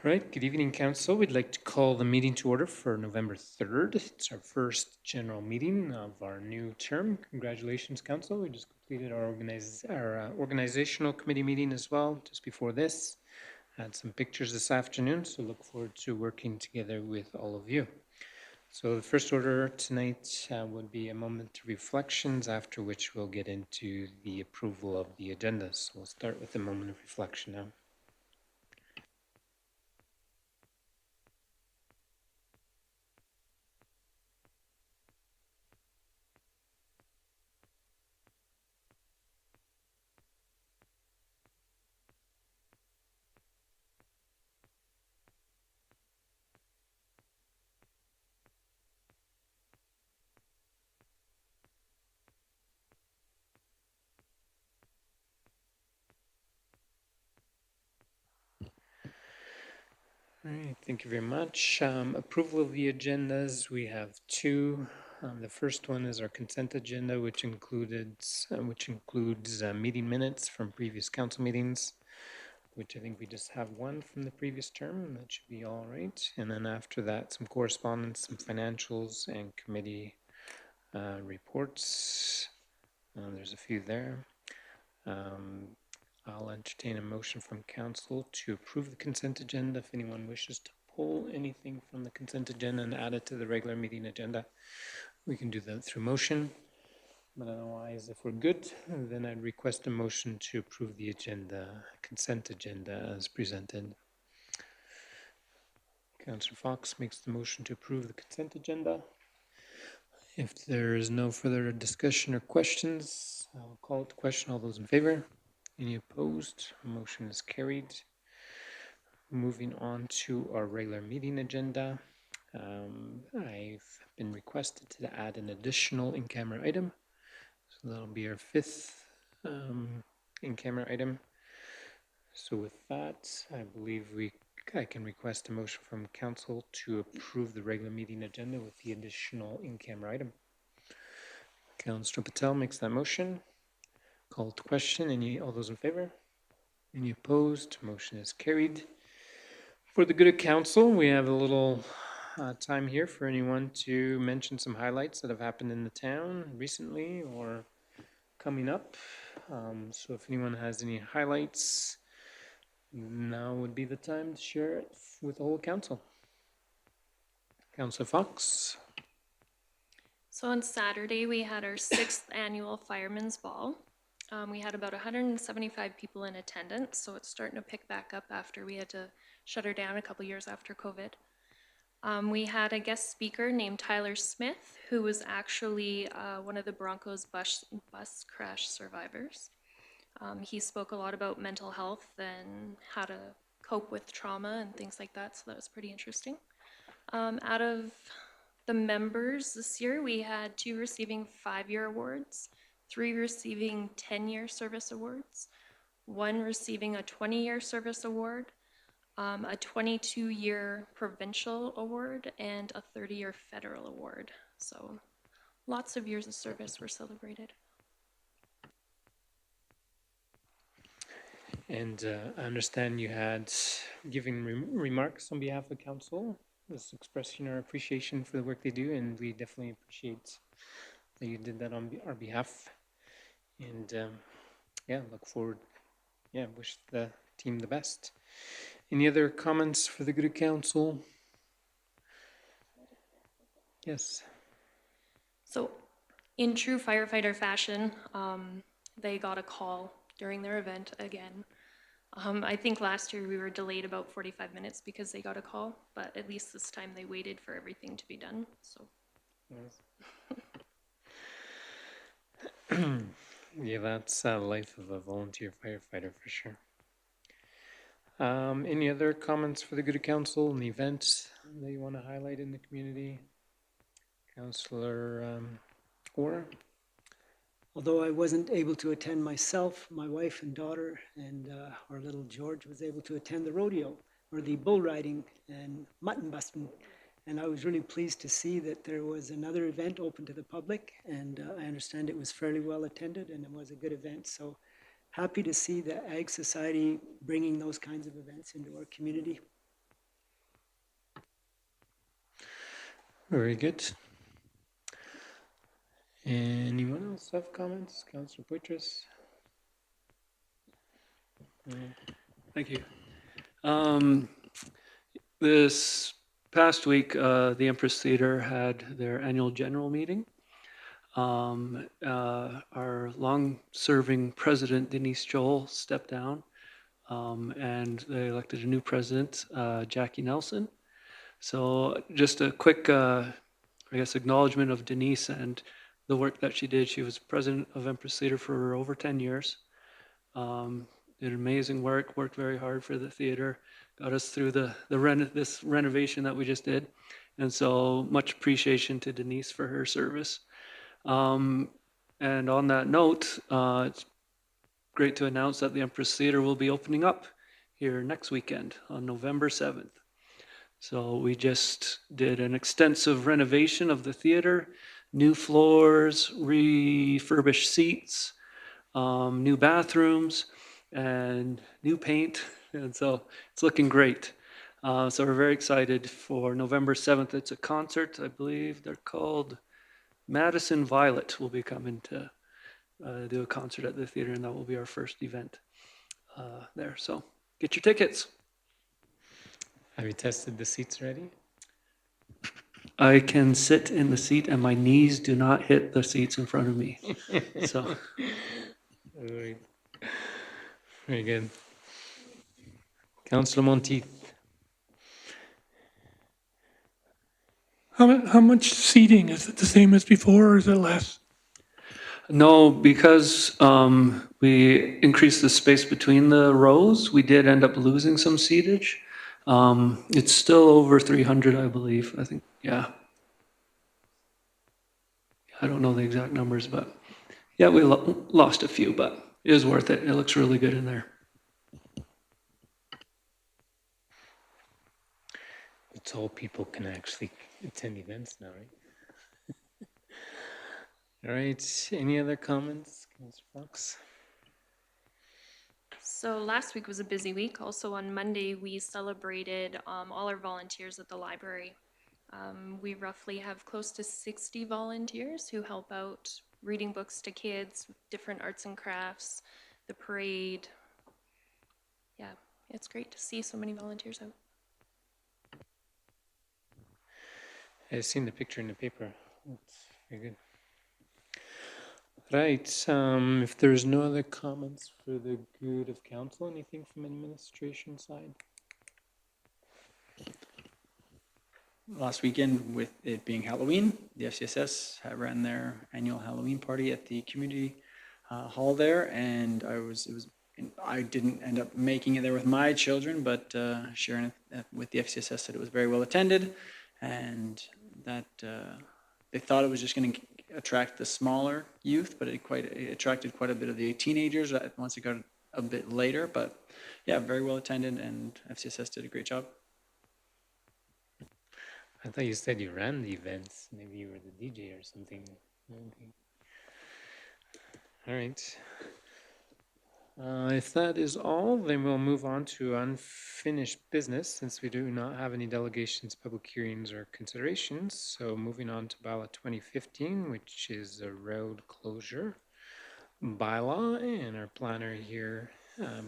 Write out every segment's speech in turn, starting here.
Right, good evening, Council. We'd like to call the meeting to order for November 3rd. It's our first general meeting of our new term. Congratulations, Council. We just completed our organizational committee meeting as well, just before this. Had some pictures this afternoon, so look forward to working together with all of you. So the first order tonight would be a moment of reflections, after which we'll get into the approval of the agenda. So we'll start with a moment of reflection now. All right, thank you very much. Approval of the agendas, we have two. The first one is our consent agenda, which includes meeting minutes from previous council meetings, which I think we just have one from the previous term, and that should be all right. And then after that, some correspondence, some financials, and committee reports. There's a few there. I'll entertain a motion from council to approve the consent agenda. If anyone wishes to pull anything from the consent agenda and add it to the regular meeting agenda, we can do that through motion. But otherwise, if we're good, then I'd request a motion to approve the consent agenda as presented. Councillor Fox makes the motion to approve the consent agenda. If there is no further discussion or questions, I'll call it to question. All those in favor? Any opposed? Motion is carried. Moving on to our regular meeting agenda. I've been requested to add an additional in-camera item. So that'll be our fifth in-camera item. So with that, I believe I can request a motion from council to approve the regular meeting agenda with the additional in-camera item. Councillor Patel makes that motion. Call to question. All those in favor? Any opposed? Motion is carried. For the good of council, we have a little time here for anyone to mention some highlights that have happened in the town recently or coming up. So if anyone has any highlights, now would be the time to share it with the whole council. Councillor Fox. So on Saturday, we had our 6th annual Fireman's Ball. We had about 175 people in attendance, so it's starting to pick back up after we had to shut her down a couple years after COVID. We had a guest speaker named Tyler Smith, who was actually one of the Broncos bus crash survivors. He spoke a lot about mental health and how to cope with trauma and things like that, so that was pretty interesting. Out of the members this year, we had 2 receiving 5-year awards, 3 receiving 10-year service awards, 1 receiving a 20-year service award, a 22-year provincial award, and a 30-year federal award. So lots of years of service were celebrated. And I understand you had given remarks on behalf of council, just expressing our appreciation for the work they do, and we definitely appreciate that you did that on our behalf. And yeah, look forward, wish the team the best. Any other comments for the good of council? Yes. So in true firefighter fashion, they got a call during their event again. I think last year we were delayed about 45 minutes because they got a call, but at least this time they waited for everything to be done. So. Yes. Yeah, that's the life of a volunteer firefighter for sure. Any other comments for the good of council and the events that you want to highlight in the community? Councillor Orr? Although I wasn't able to attend myself, my wife and daughter and our little George was able to attend the rodeo, or the bull riding and mutton busting. And I was really pleased to see that there was another event open to the public, and I understand it was fairly well attended and it was a good event. So happy to see the Ag Society bringing those kinds of events into our community. Very good. Anyone else have comments? Councillor Poitras? Thank you. This past week, the Empress Theater had their annual general meeting. Our long-serving president, Denise Joel, stepped down, and they elected a new president, Jackie Nelson. So just a quick, I guess, acknowledgement of Denise and the work that she did. She was president of Empress Theater for over 10 years. Did amazing work, worked very hard for the theater, got us through this renovation that we just did. And so much appreciation to Denise for her service. And on that note, it's great to announce that the Empress Theater will be opening up here next weekend on November 7th. So we just did an extensive renovation of the theater, new floors, refurbished seats, new bathrooms, and new paint. And so it's looking great. So we're very excited for November 7th. It's a concert, I believe they're called Madison Violet will be coming to do a concert at the theater, and that will be our first event there. So get your tickets. Have you tested the seats already? I can sit in the seat and my knees do not hit the seats in front of me. So Very good. Councillor Monteith. How much seating? Is it the same as before or is it less? no, because we increased the space between the rows, we did end up losing some seatage. It's still over 300, I believe. I think, yeah. I don't know the exact numbers, but yeah, we lost a few, but it is worth it. It looks really good in there. Tall people can actually attend events now, right? All right. Any other comments, Councillor Fox? So last week was a busy week. Also on Monday, we celebrated all our volunteers at the library. We roughly have close to 60 volunteers who help out reading books to kids, different arts and crafts, the parade. Yeah, it's great to see so many volunteers out. I've seen the picture in the paper. That's very good. Right. If there's no other comments for the good of council, anything from administration side? Last weekend, with it being Halloween, the FCSS ran their annual Halloween party at the community hall there, and I didn't end up making it there with my children, but sharing it with the FCSS said it was very well attended, and that they thought it was just going to attract the smaller youth, but it attracted quite a bit of the teenagers once it got a bit later. But yeah, very well attended, and FCSS did a great job. I thought you said you ran the events. Maybe you were the DJ or something. Okay. All right. If that is all, then we'll move on to unfinished business since we do not have any delegations, public hearings, or considerations. So moving on to bylaw 2015, which is a road closure bylaw, and our planner here,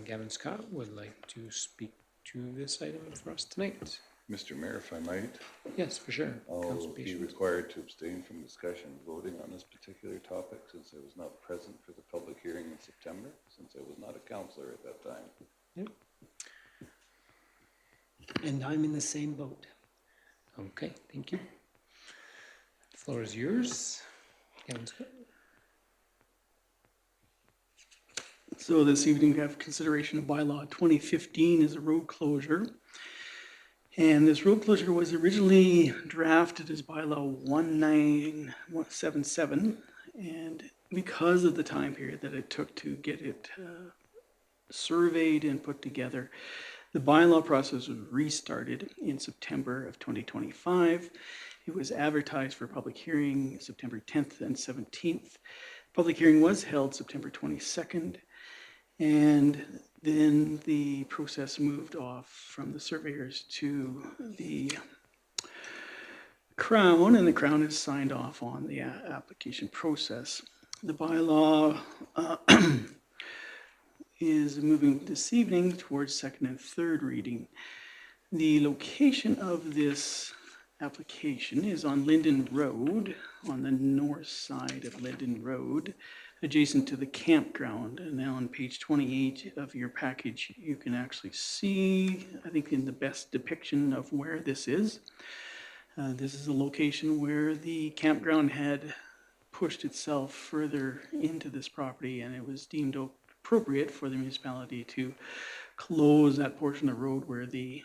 Gavin Scott, would like to speak to this item for us tonight. Mr. Mayor, if I might, Yes, for sure. I'll Councilor be Page. required to abstain from discussion and voting on this particular topic since I was not present for the public hearing in September, since I was not a councillor at that time. Yep. And I'm in the same boat. Okay, thank you. The floor is yours. Gavin Scott. So this evening we have consideration of bylaw 2015 is a road closure. And this road closure was originally drafted as bylaw 1977. And because of the time period that it took to get it surveyed and put together, the bylaw process was restarted in September of 2025. It was advertised for public hearing September 10th and 17th. Public hearing was held September 22nd. And then the process moved off from the surveyors to the Crown, and the Crown has signed off on the application process. The bylaw is moving this evening towards second and third reading. The location of this application is on Linden Road, on the north side of Linden Road, adjacent to the campground. And now on page 28 of your package, you can actually see, I think, in the best depiction of where this is. This is a location where the campground had pushed itself further into this property, and it was deemed appropriate for the municipality to close that portion of the road where the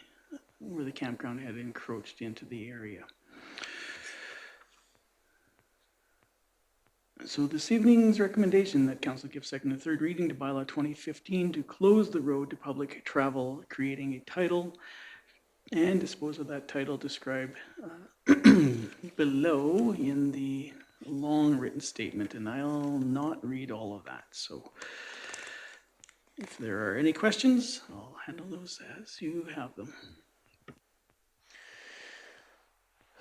campground had encroached into the area. So this evening's recommendation that council give second and third reading to bylaw 2015 to close the road to public travel, creating a title and dispose of that title described below in the long written statement, and I'll not read all of that. So if there are any questions, I'll handle those as you have them.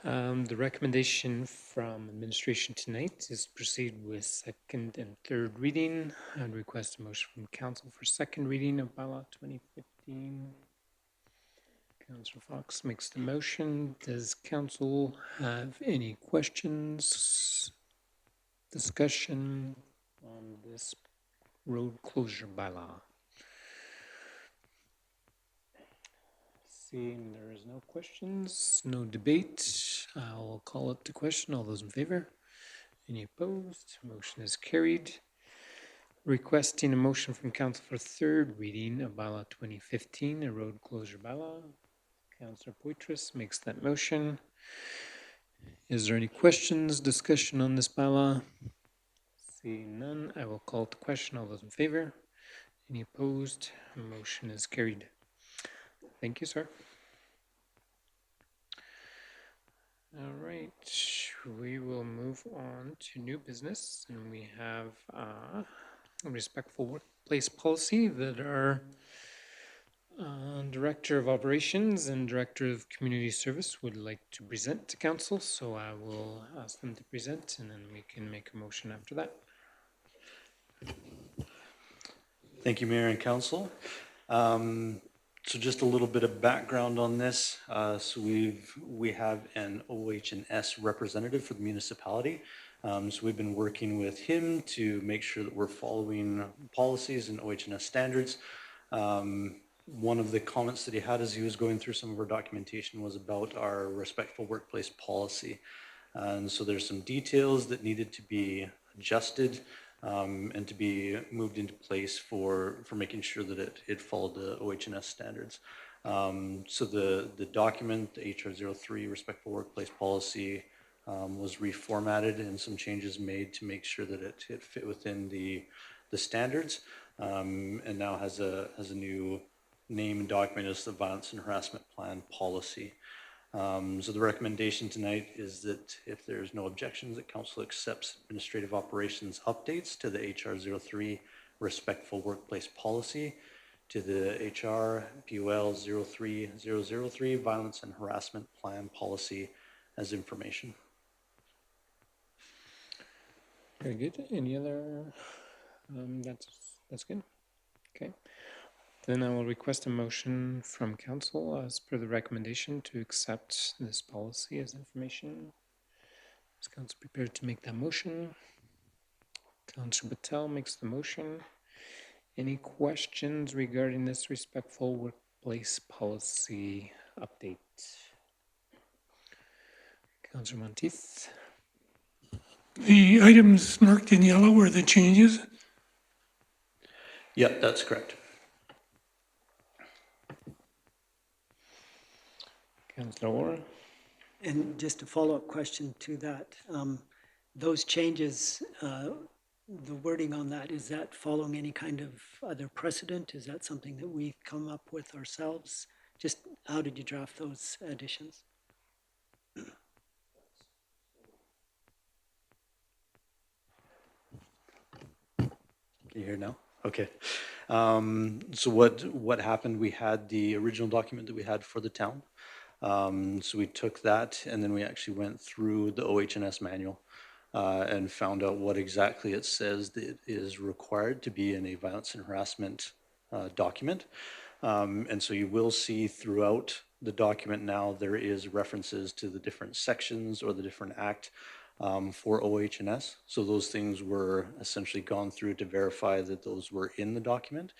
The recommendation from administration tonight is to proceed with second and third reading. I'd request a motion from council for second reading of bylaw 2015. Councillor Fox makes the motion. Does council have any questions, discussion on this road closure bylaw? Seeing there is no questions, no debate, I'll call it to question. All those in favor? Any opposed? Motion is carried. Requesting a motion from council for third reading of bylaw 2015, a road closure bylaw. Councillor Poitras makes that motion. Is there any questions, discussion on this bylaw? Seeing none, I will call to question. All those in favor? Any opposed? Motion is carried. Thank you, sir. All right, we will move on to new business, and we have a respectful workplace policy that our Director of Operations and Director of Community Service would like to present to council, so I will ask them to present, and then we can make a motion after that. Thank you, Mayor and Council. So just a little bit of background on this. So we have an OH&S representative for the municipality. So we've been working with him to make sure that we're following policies and OH&S standards. One of the comments that he had as he was going through some of our documentation was about our respectful workplace policy. And so there's some details that needed to be adjusted and to be moved into place for making sure that it followed the OH&S standards. So the document, the HR 03 respectful workplace policy, was reformatted and some changes made to make sure that it fit within the standards, and now has a new name and document as the Violence and Harassment Plan Policy. So the recommendation tonight is that if there's no objections, that council accepts administrative operations updates to the HR 03 respectful workplace policy, to the HR POL 03003 Violence and Harassment Plan Policy as information. Very good. Any other? That's good. Okay. Then I will request a motion from council as per the recommendation to accept this policy as information. Is council prepared to make that motion? Councillor Patel makes the motion. Any questions regarding this respectful workplace policy update? Councillor Monteith. The items marked in yellow are the changes. Yep, that's correct. Councillor Warren. And just a follow-up question to that, those changes, the wording on that, is that following any kind of other precedent? Is that something that we've come up with ourselves? Just how did you draft those additions? Can you hear now? Okay. So what happened, we had the original document that we had for the town. So we took that and then we actually went through the OH&S manual and found out what exactly it says that is required to be in a violence and harassment document. And so you will see throughout the document now, there is references to the different sections or the different act for OH&S. So those things were essentially gone through to verify that those were in the document.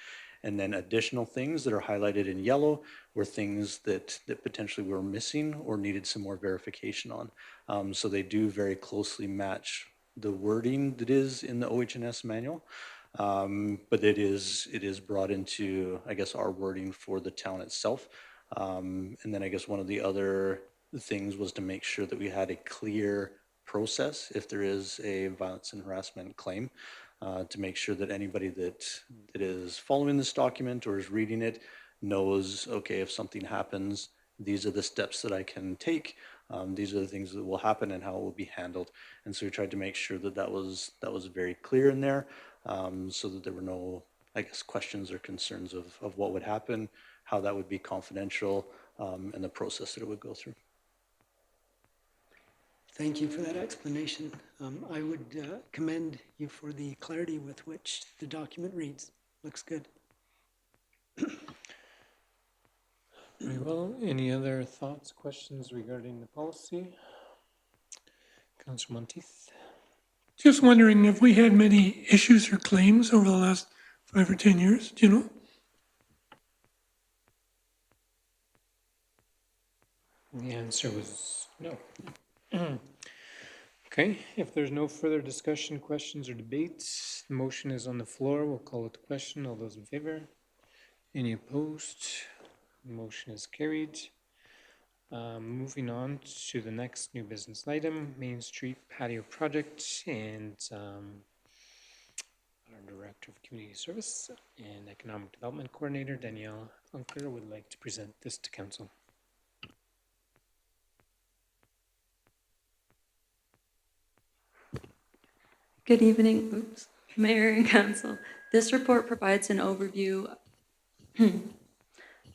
And then additional things that are highlighted in yellow were things that potentially were missing or needed some more verification on. So they do very closely match the wording that is in the OH&S manual. But it is brought into, I guess, our wording for the town itself. And then I guess one of the other things was to make sure that we had a clear process if there is a violence and harassment claim, to make sure that anybody that is following this document or is reading it knows, okay, if something happens, these are the steps that I can take. These are the things that will happen and how it will be handled. And so we tried to make sure that that was very clear in there, so that there were no, I guess, questions or concerns of what would happen, how that would be confidential, and the process that it would go through. Thank you for that explanation. I would commend you for the clarity with which the document reads. Looks good. Very well. Any other thoughts, questions regarding the policy? Councillor Monteith? Just wondering if we had many issues or claims over the last 5 or 10 years, do you know? The answer was no. Okay, if there's no further discussion, questions, or debates, the motion is on the floor. We'll call it the question. All those in favor? Any opposed? The motion is carried. Moving on to the next new business item, Main Street Patio Project, and our Director of Community Service and Economic Development Coordinator, Danielle Unker, would like to present this to Council. Good evening, Mayor and Council. This report provides an overview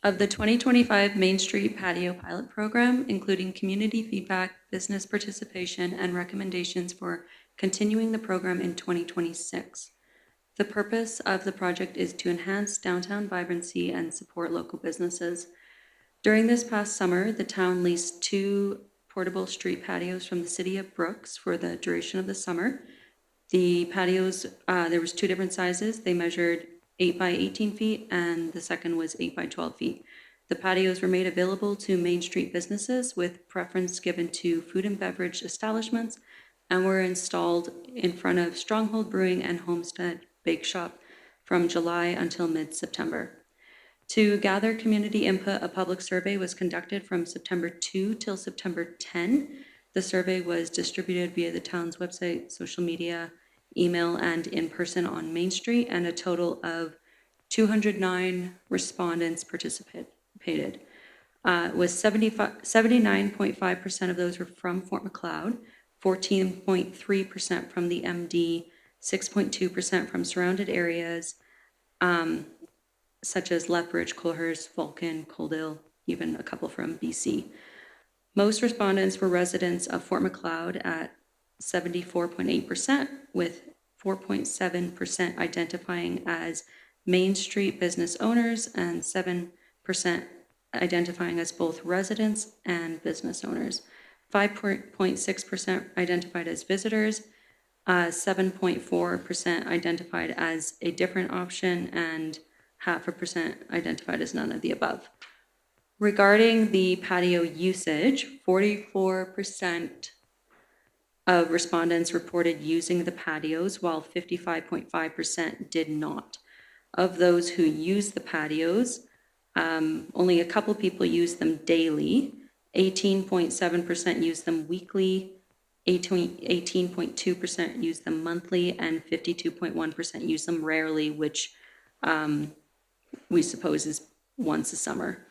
of the 2025 Main Street Patio Pilot Program, including community feedback, business participation, and recommendations for continuing the program in 2026. The purpose of the project is to enhance downtown vibrancy and support local businesses. During this past summer, the town leased 2 portable street patios from the city of Brooks for the duration of the summer. The patios, there was 2 different sizes. They measured 8 by 18 feet, and the second was 8 by 12 feet. The patios were made available to Main Street businesses with preference given to food and beverage establishments, and were installed in front of Stronghold Brewing and Homestead Bake Shop from July until mid-September. To gather community input, a public survey was conducted from September 2 till September 10. The survey was distributed via the town's website, social media, email, and in person on Main Street, and a total of 209 respondents participated. Was 79.5% of those were from Fort Macleod, 14.3% from the MD, 6.2% from surrounded areas, such as Lethbridge, Coalhurst, Vulcan, Coaldale, even a couple from BC. Most respondents were residents of Fort Macleod at 74.8%, with 4.7% identifying as Main Street business owners and 7% identifying as both residents and business owners. 5.6% identified as visitors, 7.4% identified as a different option, and 0.5% identified as none of the above. Regarding the patio usage, 44% of respondents reported using the patios, while 55.5% did not. Of those who used the patios, only a couple people used them daily. 18.7% used them weekly, 18.2% used them monthly, and 52.1% used them rarely, which we suppose is once a summer.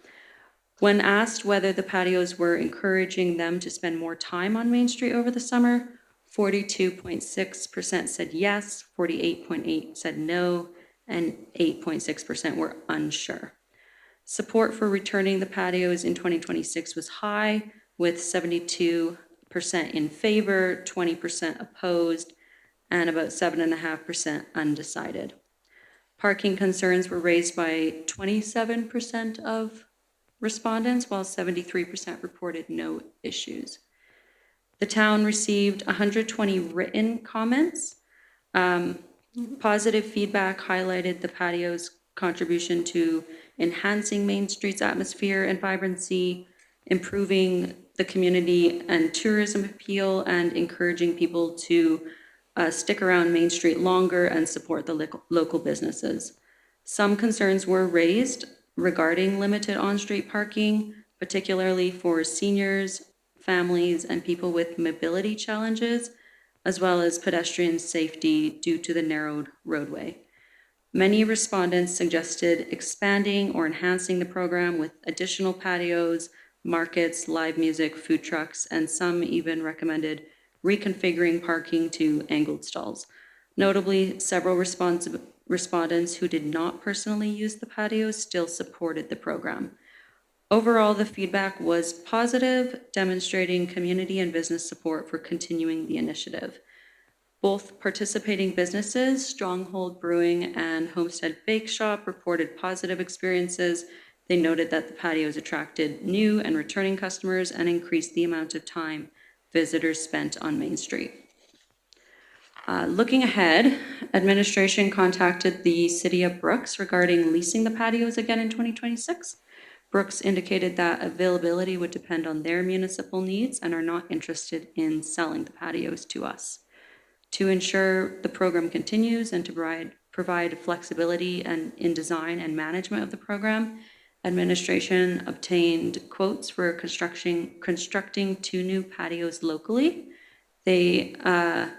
When asked whether the patios were encouraging them to spend more time on Main Street over the summer, 42.6% said yes, 48.8% said no, and 8.6% were unsure. Support for returning the patios in 2026 was high, with 72% in favor, 20% opposed, and about 7.5% undecided. Parking concerns were raised by 27% of respondents, while 73% reported no issues. The town received 120 written comments. Positive feedback highlighted the patio's contribution to enhancing Main Street's atmosphere and vibrancy, improving the community and tourism appeal, and encouraging people to stick around Main Street longer and support the local businesses. Some concerns were raised regarding limited on-street parking, particularly for seniors, families, and people with mobility challenges, as well as pedestrian safety due to the narrowed roadway. Many respondents suggested expanding or enhancing the program with additional patios, markets, live music, food trucks, and some even recommended reconfiguring parking to angled stalls. Notably, several respondents who did not personally use the patios still supported the program. Overall, the feedback was positive, demonstrating community and business support for continuing the initiative. Both participating businesses, Stronghold Brewing and Homestead Bake Shop, reported positive experiences. They noted that the patios attracted new and returning customers and increased the amount of time visitors spent on Main Street. Looking ahead, administration contacted the City of Brooks regarding leasing the patios again in 2026. Brooks indicated that availability would depend on their municipal needs and are not interested in selling the patios to us. To ensure the program continues and to provide flexibility and in design and management of the program, administration obtained quotes for constructing 2 new patios locally. The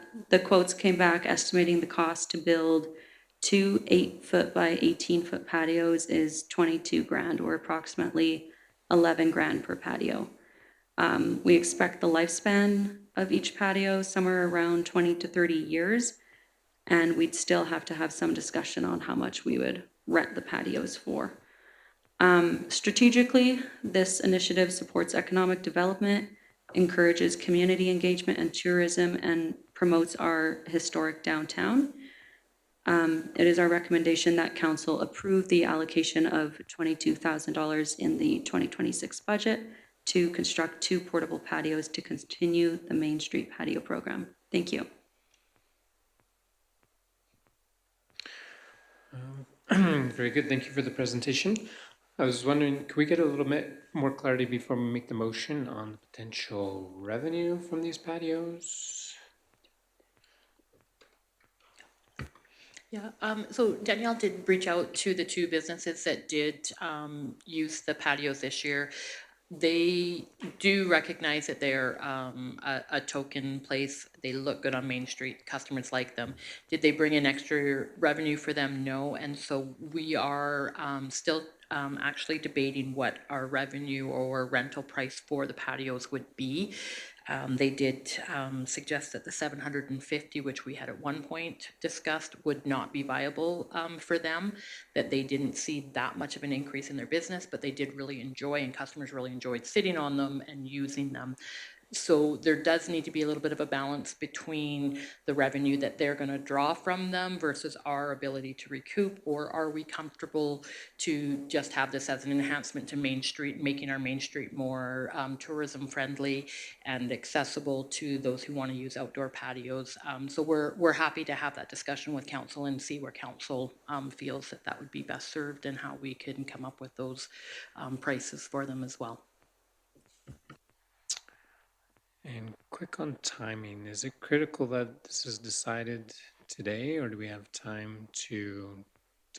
quotes came back estimating the cost to build 2 8-foot by 18-foot patios is $22,000, or approximately $11,000 per patio. We expect the lifespan of each patio somewhere around 20 to 30 years, and we'd still have to have some discussion on how much we would rent the patios for. Strategically, this initiative supports economic development, encourages community engagement and tourism, and promotes our historic downtown. It is our recommendation that council approve the allocation of $22,000 in the 2026 budget to construct 2 portable patios to continue the Main Street patio program. Thank you. Very good. Thank you for the presentation. I was wondering, could we get a little bit more clarity before we make the motion on the potential revenue from these patios? Yeah, so Danielle did reach out to the 2 businesses that did use the patios this year. They do recognize that they're a token place. They look good on Main Street. Customers like them. Did they bring in extra revenue for them? No. And so we are still actually debating what our revenue or rental price for the patios would be. They did suggest that the $750, which we had at one point discussed, would not be viable for them, that they didn't see that much of an increase in their business, but they did really enjoy, and customers really enjoyed sitting on them and using them. So there does need to be a little bit of a balance between the revenue that they're going to draw from them versus our ability to recoup, or are we comfortable to just have this as an enhancement to Main Street, making our Main Street more tourism friendly and accessible to those who want to use outdoor patios. So we're happy to have that discussion with council and see where council feels that would be best served and how we can come up with those prices for them as well. And quick on timing, is it critical that this is decided today, or do we have time to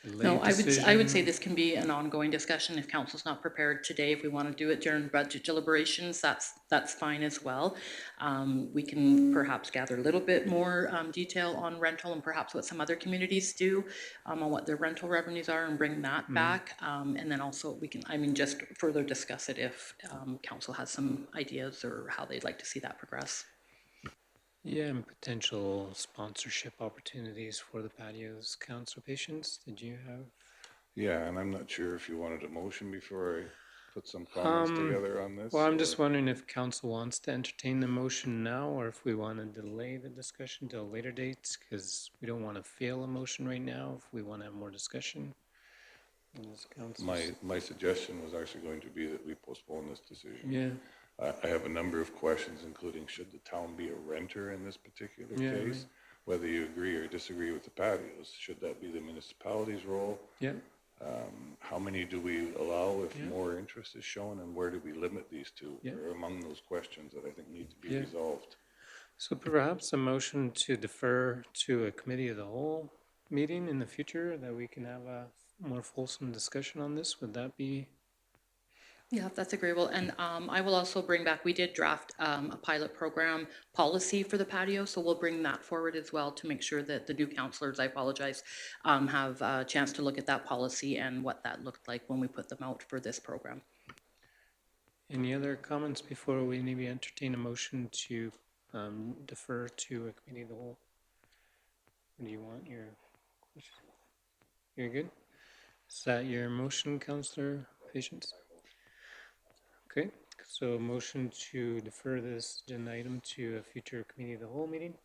delay No, decision? I would say this can be an ongoing discussion. If council's not prepared today, if we want to do it during budget deliberations, that's fine as well. We can perhaps gather a little bit more detail on rental and perhaps what some other communities do on what their rental revenues are and bring that back. And then also we can, just further discuss it if council has some ideas or how they'd like to see that progress. Yeah, and potential sponsorship opportunities for the patios. Council Patience, did you have? Yeah, and I'm not sure if you wanted a motion before I put some comments together on this. Well, I'm or- just wondering if council wants to entertain the motion now, or if we want to delay the discussion till a later date, because we don't want to fail a motion right now, if we want to have more discussion. As council's- My suggestion was actually going to be that we postpone this decision. Yeah, I have a number of questions, including should the town be a renter in this particular Yeah, case? Whether you agree or disagree with the patios, should that be the municipality's role? yeah, How many do we allow if Yeah. more interest is shown, and where do we limit these to? Yeah. Are among those questions that I think need to be Yeah. resolved. so perhaps a motion to defer to a committee of the whole meeting in the future, that we can have a more fulsome discussion on this, would that be? Yeah, that's agreeable. And I will also bring back, we did draft a pilot program policy for the patio, so we'll bring that forward as well to make sure that the new counselors, I apologize, have a chance to look at that policy and what that looked like when we put them out for this program. Any other comments before we maybe entertain a motion to defer to a committee of the whole? Or do you want your, you're good? Is that your motion, Councillor Patience? Okay, so motion to defer this agenda item to a future committee of the whole meeting.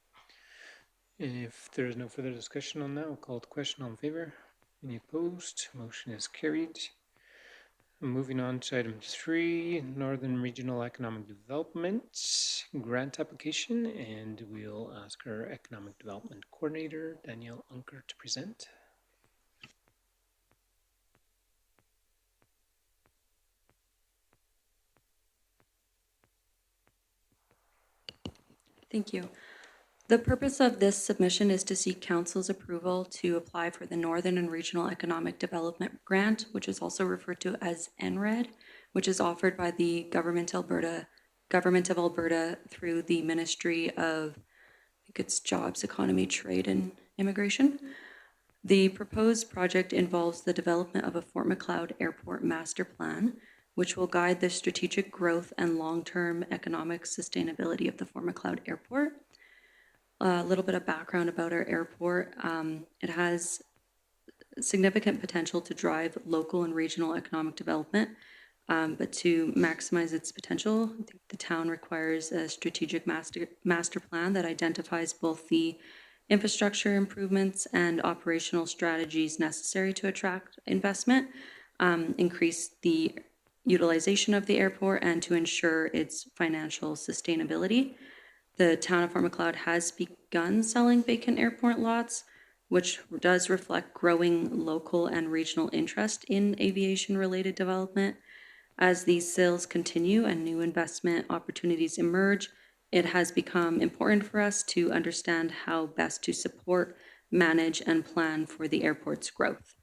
If there is no further discussion on that, we'll call the question. All in favor? Any opposed? Motion is carried. Moving on to item 3, Northern Regional Economic Development Grant Application, and we'll ask our Economic Development Coordinator, Danielle Unker, to present. Thank you. The purpose of this submission is to seek council's approval to apply for the Northern and Regional Economic Development Grant, which is also referred to as NRED, which is offered by the Government of Alberta through the Ministry of, I think it's Jobs, Economy, Trade and Immigration. The proposed project involves the development of a Fort Macleod Airport Master Plan, which will guide the strategic growth and long-term economic sustainability of the Fort Macleod Airport. A little bit of background about our airport. It has significant potential to drive local and regional economic development, but to maximize its potential, I think the town requires a strategic master plan that identifies both the infrastructure improvements and operational strategies necessary to attract investment, increase the utilization of the airport, and to ensure its financial sustainability. The town of Fort Macleod has begun selling vacant airport lots, which does reflect growing local and regional interest in aviation-related development. As these sales continue and new investment opportunities emerge, it has become important for us to understand how best to support, manage, and plan for the airport's growth.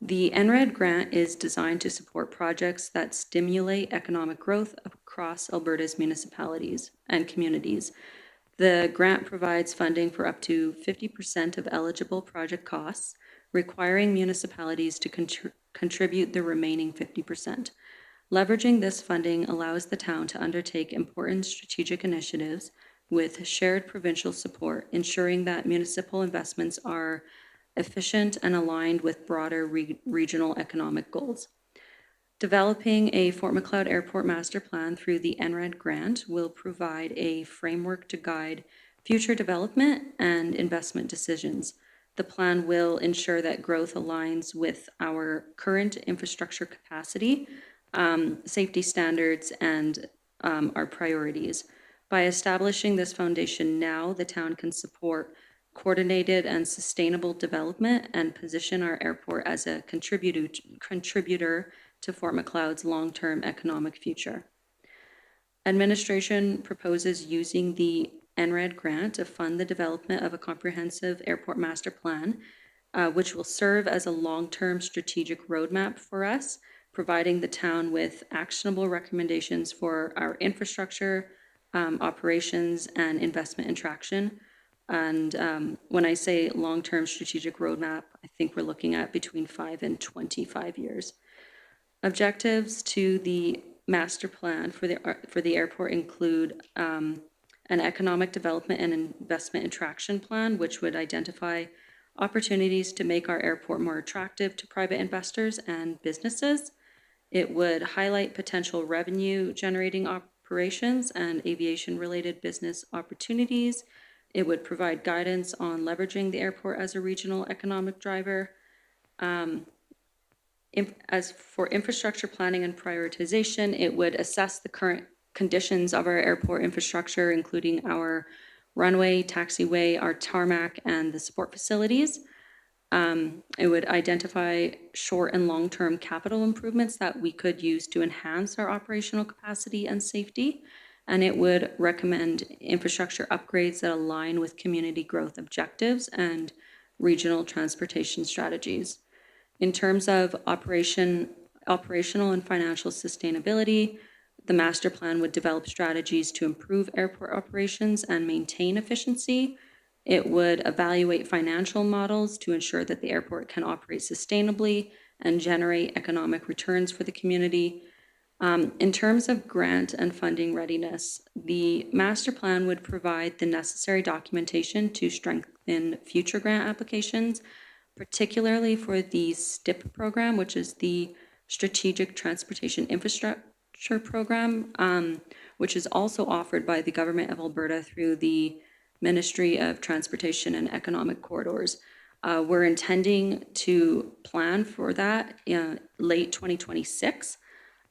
The NRED grant is designed to support projects that stimulate economic growth across Alberta's municipalities and communities. The grant provides funding for up to 50% of eligible project costs, requiring municipalities to contribute the remaining 50%. Leveraging this funding allows the town to undertake important strategic initiatives with shared provincial support, ensuring that municipal investments are efficient and aligned with broader regional economic goals. Developing a Fort Macleod Airport Master Plan through the NRED grant will provide a framework to guide future development and investment decisions. The plan will ensure that growth aligns with our current infrastructure capacity, safety standards, and our priorities. By establishing this foundation now, the town can support coordinated and sustainable development and position our airport as a contributor to Fort Macleod's long-term economic future. Administration proposes using the NRED grant to fund the development of a comprehensive airport master plan, which will serve as a long-term strategic roadmap for us, providing the town with actionable recommendations for our infrastructure, operations, and investment attraction. And when I say long-term strategic roadmap, I think we're looking at between 5 and 25 years. Objectives to the master plan for the airport include an economic development and investment attraction plan, which would identify opportunities to make our airport more attractive to private investors and businesses. It would highlight potential revenue-generating operations and aviation-related business opportunities. It would provide guidance on leveraging the airport as a regional economic driver. As for infrastructure planning and prioritization, it would assess the current conditions of our airport infrastructure, including our runway, taxiway, our tarmac, and the support facilities. It would identify short and long-term capital improvements that we could use to enhance our operational capacity and safety. And it would recommend infrastructure upgrades that align with community growth objectives and regional transportation strategies. In terms of operational and financial sustainability, the master plan would develop strategies to improve airport operations and maintain efficiency. It would evaluate financial models to ensure that the airport can operate sustainably and generate economic returns for the community. In terms of grant and funding readiness, the master plan would provide the necessary documentation to strengthen future grant applications, particularly for the STIP program, which is the Strategic Transportation Infrastructure Program, which is also offered by the Government of Alberta through the Ministry of Transportation and Economic Corridors. We're intending to plan for that in late 2026,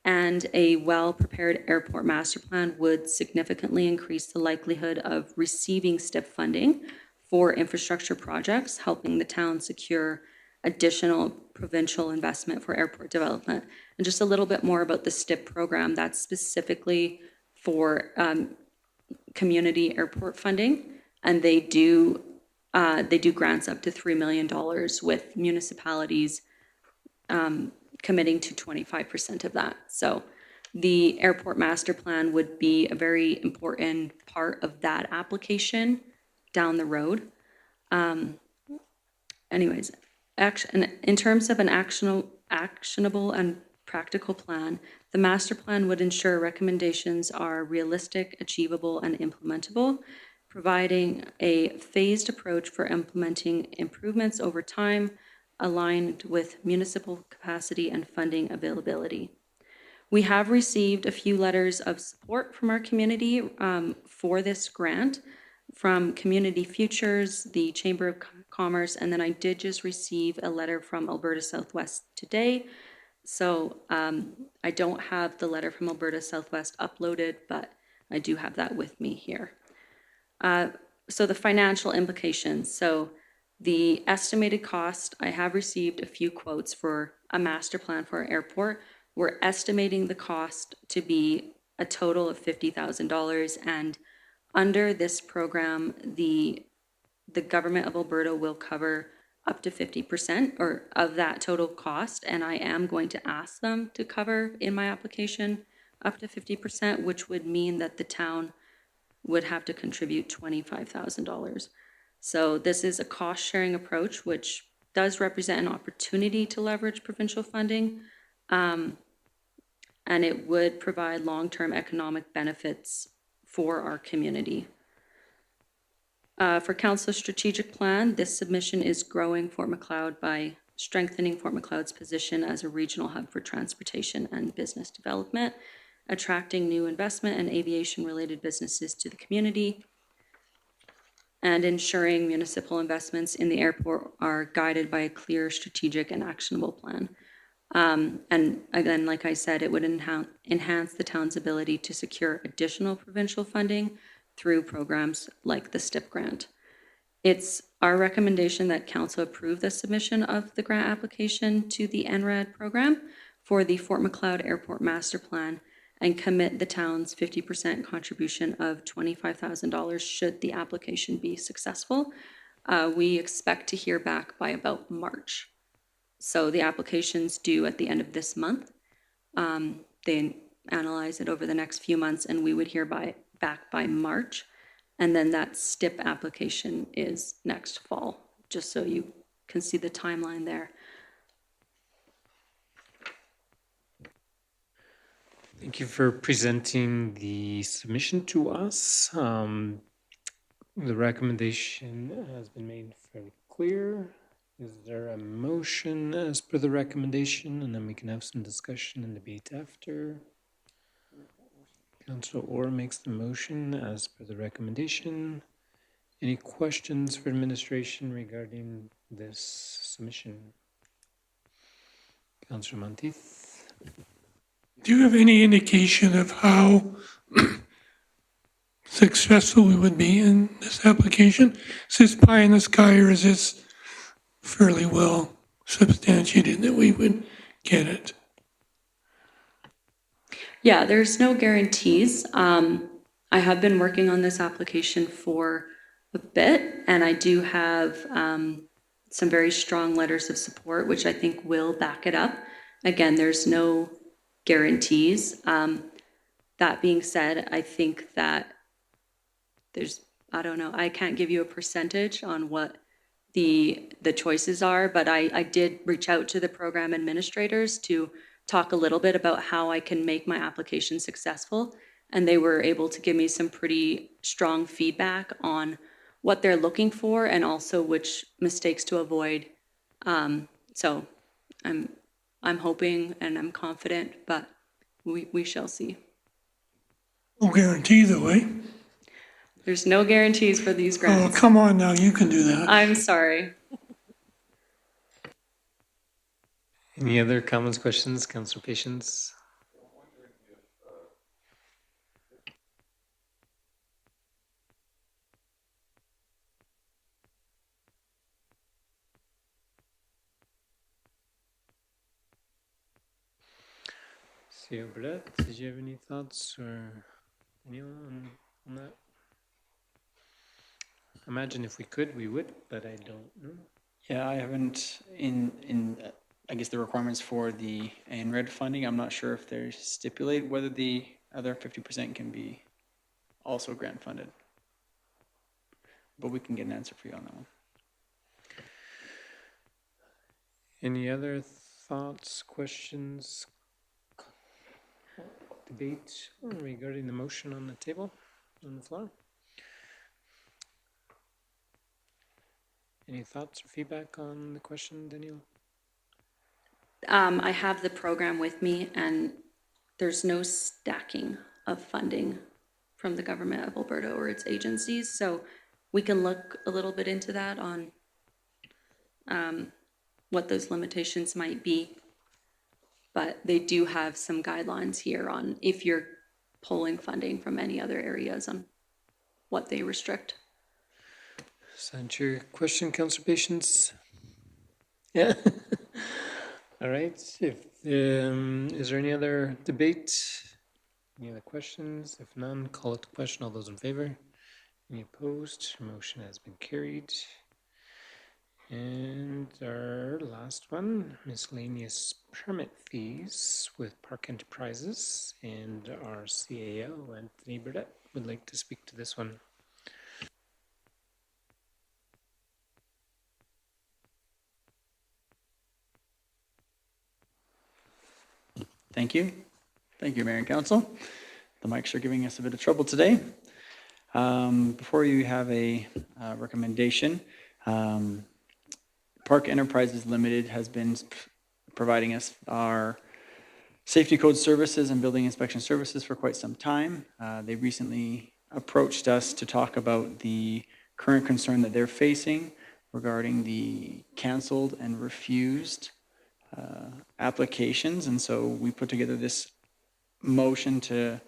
and a well-prepared airport master plan would significantly increase the likelihood of receiving STIP funding for infrastructure projects, helping the town secure additional provincial investment for airport development. And just a little bit more about the STIP program, that's specifically for community airport funding, and they do grants up to $3 million with municipalities committing to 25% of that. So the airport master plan would be a very important part of that application down the road. Anyways, in terms of an actionable and practical plan, the master plan would ensure recommendations are realistic, achievable, and implementable, providing a phased approach for implementing improvements over time, aligned with municipal capacity and funding availability. We have received a few letters of support from our community for this grant, from Community Futures, the Chamber of Commerce, and then I did just receive a letter from Alberta Southwest today. So I don't have the letter from Alberta Southwest uploaded, but I do have that with me here. So the financial implications. So the estimated cost, I have received a few quotes for a master plan for our airport. We're estimating the cost to be a total of $50,000, and under this program, the Government of Alberta will cover up to 50% or of that total cost, and I am going to ask them to cover in my application up to 50%, which would mean that the town would have to contribute $25,000. So this is a cost-sharing approach, which does represent an opportunity to leverage provincial funding, and it would provide long-term economic benefits for our community. For Council's strategic plan, this submission is growing Fort Macleod by strengthening Fort Macleod's position as a regional hub for transportation and business development, attracting new investment and aviation-related businesses to the community, and ensuring municipal investments in the airport are guided by a clear, strategic, and actionable plan. And again, like I said, it would enhance the town's ability to secure additional provincial funding through programs like the STIP grant. It's our recommendation that Council approve the submission of the grant application to the NRAD program for the Fort Macleod Airport Master Plan and commit the town's 50% contribution of $25,000 should the application be successful. We expect to hear back by about March. So the application's due at the end of this month. They analyze it over the next few months, and we would hear back by March. And then that STIP application is next fall, just so you can see the timeline there. Thank you for presenting the submission to us. The recommendation has been made fairly clear. Is there a motion as per the recommendation, and then we can have some discussion and debate after? Councillor Orr makes the motion as per the recommendation. Any questions for administration regarding this submission? Councillor Monteith? Do you have any indication of how successful we would be in this application? Is this pie in the sky, or is this fairly well substantiated that we would get it? Yeah, there's no guarantees. I have been working on this application for a bit, and I do have some very strong letters of support, which I think will back it up. Again, there's no guarantees. That being said, I think that I don't know, I can't give you a percentage on what the choices are, but I did reach out to the program administrators to talk a little bit about how I can make my application successful. And they were able to give me some pretty strong feedback on what they're looking for and also which mistakes to avoid. So I'm hoping and I'm confident, but we shall see. No guarantee though, eh? There's no guarantees for these Oh, grants. come on now, you can do that. I'm sorry. Any other comments, questions, Councillor Patience? CEO Burdette, did you have any thoughts or anyone on that? Imagine if we could, we would, but I don't know. Yeah, I haven't, I guess the requirements for the NRED funding, I'm not sure if they stipulate whether the other 50% can be also grant funded. But we can get an answer for you on that one. Any other thoughts, questions, debate regarding the motion on the table, on the floor? Any thoughts or feedback on the question, Danielle? I have the program with me, and there's no stacking of funding from the government of Alberta or its agencies. So we can look a little bit into that on what those limitations might be. But they do have some guidelines here on if you're pulling funding from any other areas on what they restrict. Is that your question, Councillor Patience? Yeah. All right. Is there any other debate? Any other questions? If none, call it to question. All those in favor? Any opposed? Motion has been carried. And our last one, miscellaneous permit fees with Park Enterprises, and our CAO, Anthony Burdette, would like to speak to this one. Thank you. Thank you, Mayor and Council. The mics are giving us a bit of trouble today. Before you have a recommendation, Park Enterprises Limited has been providing us our safety code services and building inspection services for quite some time. They recently approached us to talk about the current concern that they're facing regarding the canceled and refused applications. And so we put together this motion to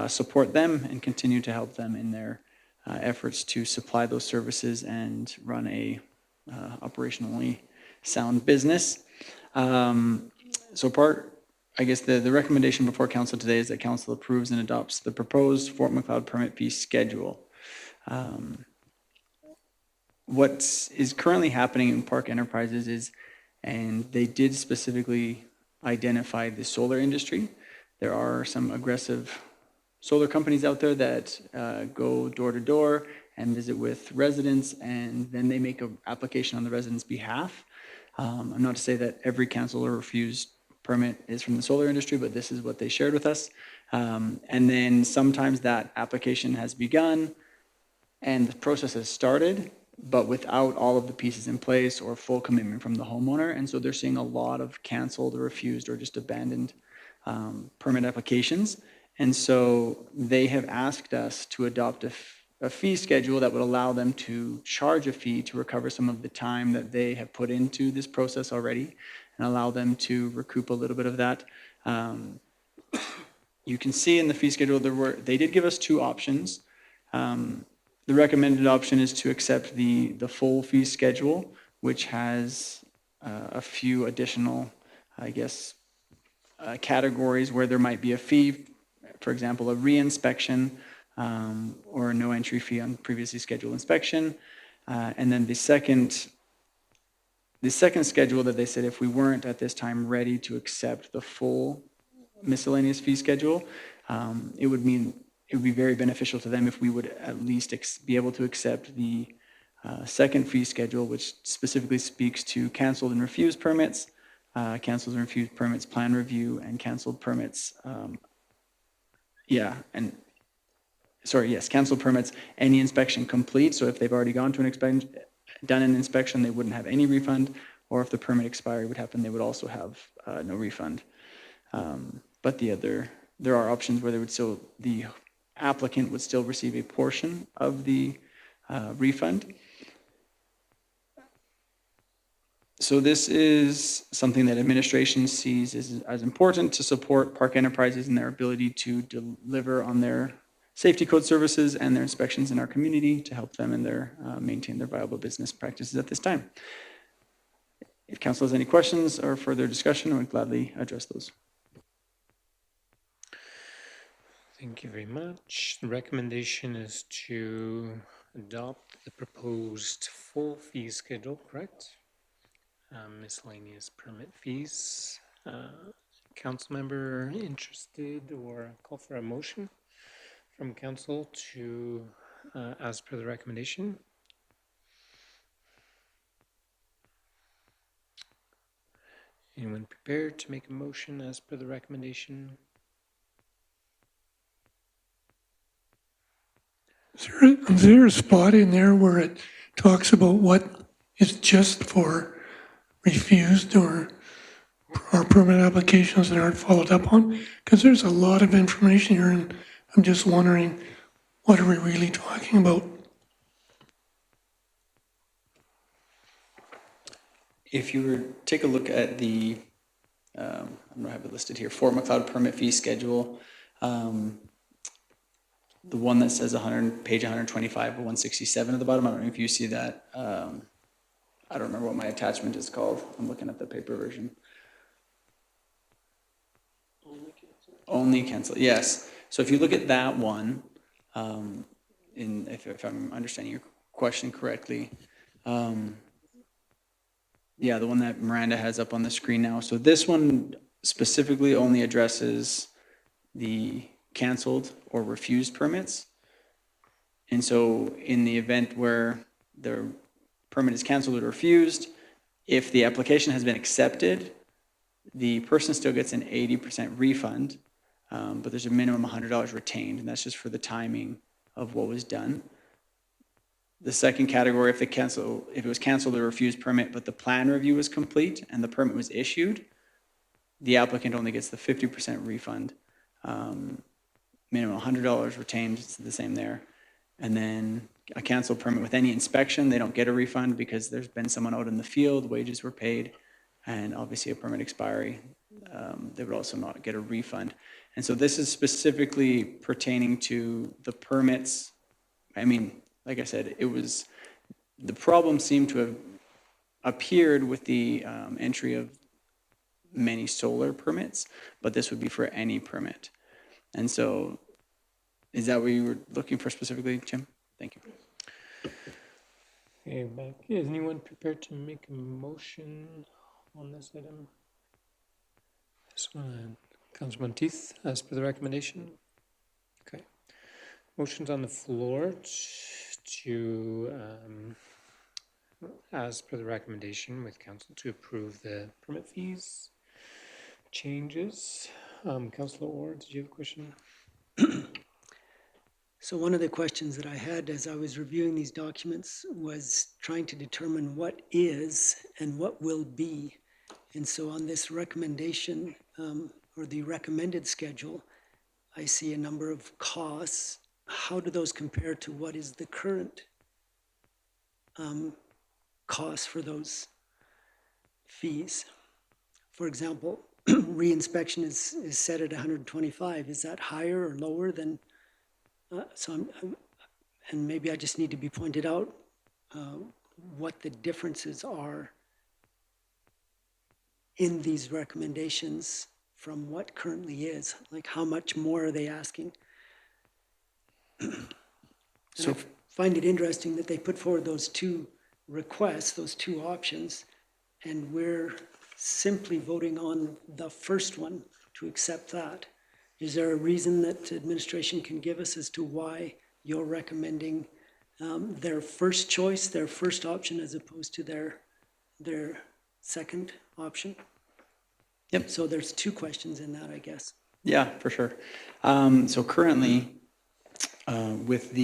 support them and continue to help them in their efforts to supply those services and run a operationally sound business. I guess the recommendation before council today is that council approves and adopts the proposed Fort Macleod permit fee schedule. What is currently happening in Park Enterprises is, and they did specifically identify the solar industry. There are some aggressive solar companies out there that go door to door and visit with residents, and then they make an application on the residents' behalf. I'm not to say that every canceled or refused permit is from the solar industry, but this is what they shared with us. And then sometimes that application has begun and the process has started, but without all of the pieces in place or full commitment from the homeowner. And so they're seeing a lot of canceled or refused or just abandoned permit applications. And so they have asked us to adopt a fee schedule that would allow them to charge a fee to recover some of the time that they have put into this process already and allow them to recoup a little bit of that. You can see in the fee schedule, they did give us two options. The recommended option is to accept the full fee schedule, which has a few additional, I guess, categories where there might be a fee, for example, a re-inspection or a no entry fee on previously scheduled inspection. And then the second schedule that they said if we weren't at this time ready to accept the full miscellaneous fee schedule, it would be very beneficial to them if we would at least be able to accept the second fee schedule, which specifically speaks to canceled and refused permits, canceled and refused permits plan review, and canceled permits. Canceled permits, any inspection complete. So if they've already gone to done an inspection, they wouldn't have any refund, or if the permit expiry would happen, they would also have no refund. But there are options where the applicant would still receive a portion of the refund. So this is something that administration sees as important to support Park Enterprises in their ability to deliver on their safety code services and their inspections in our community to help them in their maintain their viable business practices at this time. If council has any questions or further discussion, I would gladly address those. Thank you very much. The recommendation is to adopt the proposed full fee schedule, correct? Miscellaneous permit fees. Council member interested or call for a motion from council to, as per the recommendation? Anyone prepared to make a motion as per the recommendation? Is there a spot in there where it talks about what is just for refused or permit applications that aren't followed up on? Because there's a lot of information here, and I'm just wondering, what are we really talking about? If you were to take a look at the, I'm going to have it listed here, Fort Macleod permit fee schedule, the one that says page 125 or 167 at the bottom, I don't know if you see that. I don't remember what my attachment is called. I'm looking at the paper version. Only cancel, yes. So if you look at that one, if I'm understanding your question correctly, the one that Miranda has up on the screen now. So this one specifically only addresses the canceled or refused permits. And so in the event where the permit is canceled or refused, if the application has been accepted, the person still gets an 80% refund, but there's a minimum $100 retained, and that's just for the timing of what was done. The second category, if it was canceled or refused permit, but the plan review was complete and the permit was issued, the applicant only gets the 50% refund. Minimum $100 retained, it's the same there. And then a canceled permit with any inspection, they don't get a refund because there's been someone out in the field, wages were paid, and obviously a permit expiry, they would also not get a refund. And so this is specifically pertaining to the permits. I mean, like I said, the problem seemed to have appeared with the entry of many solar permits, but this would be for any permit. And so, is that what you were looking for specifically, Jim? Thank you. Okay, back. Is anyone prepared to make a motion on this item? This one, Councilman Teeth, as per the recommendation. Okay. Motion's on the floor to, as per the recommendation with council to approve the permit fees changes. Councilor Ward, did you have a question? So one of the questions that I had as I was reviewing these documents was trying to determine what is and what will be. And so on this recommendation, or the recommended schedule, I see a number of costs. How do those compare to what is the current cost for those fees? For example, reinspection is set at 125. Is that higher or lower than? And maybe I just need to be pointed out what the differences are in these recommendations from what currently is. Like, how much more are they asking? So I find it interesting that they put forward those two requests, those two options, and we're simply voting on the first one to accept that. Is there a reason that administration can give us as to why you're recommending their first choice, their first option, as opposed to their second option? Yep. So there's two questions in that, I guess. Yeah, for sure. So currently, with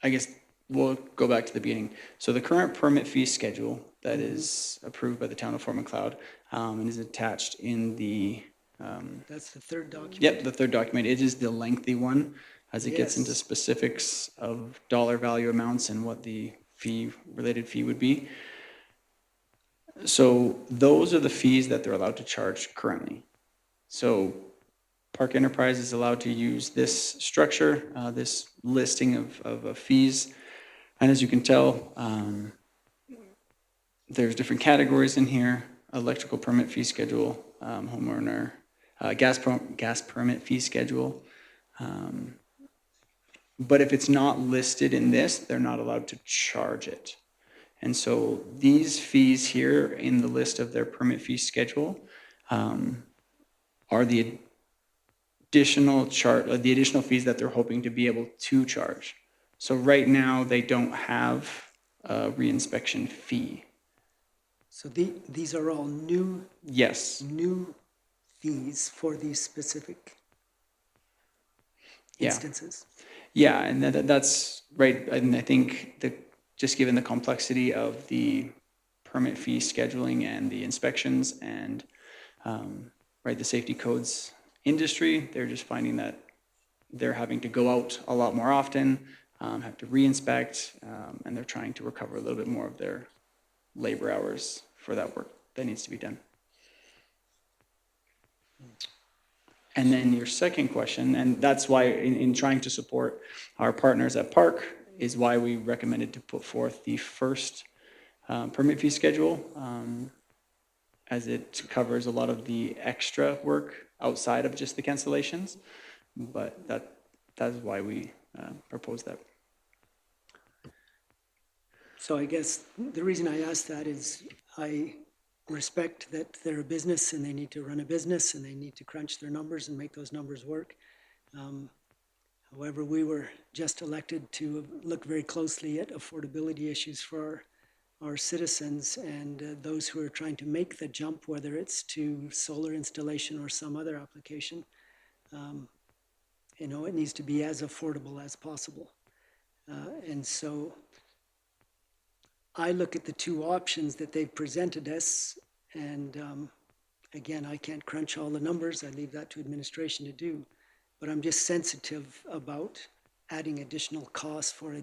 I guess we'll go back to the beginning. So the current permit fee schedule that is approved by the town of Fort Macleod and is attached in the That's the third document. Yep, the third document. It is the lengthy one as it gets into Yes. specifics of dollar value amounts and what the related fee would be. So those are the fees that they're allowed to charge currently. So Park Enterprise is allowed to use this structure, this listing of fees. And as you can tell, there's different categories in here: electrical permit fee schedule, homeowner, gas permit fee schedule. But if it's not listed in this, they're not allowed to charge it. And so these fees here in the list of their permit fee schedule are the additional fees that they're hoping to be able to charge. So right now they don't have a reinspection fee. So these are all new Yes. fees for these specific Yeah. instances. Yeah, and that's right. And I think that just given the complexity of the permit fee scheduling and the inspections and the safety codes industry, they're just finding that they're having to go out a lot more often, have to re-inspect, and they're trying to recover a little bit more of their labor hours for that work that needs to be done. And then your second question, and that's why in trying to support our partners at Park, is why we recommended to put forth the first permit fee schedule, as it covers a lot of the extra work outside of just the cancellations. But that is why we proposed that. So I guess the reason I ask that is I respect that they're a business and they need to run a business and they need to crunch their numbers and make those numbers work. However, we were just elected to look very closely at affordability issues for our citizens and those who are trying to make the jump, whether it's to solar installation or some other application. It needs to be as affordable as possible. And so I look at the two options that they've presented us, and again, I can't crunch all the numbers. I leave that to administration to do. But I'm just sensitive about adding additional costs for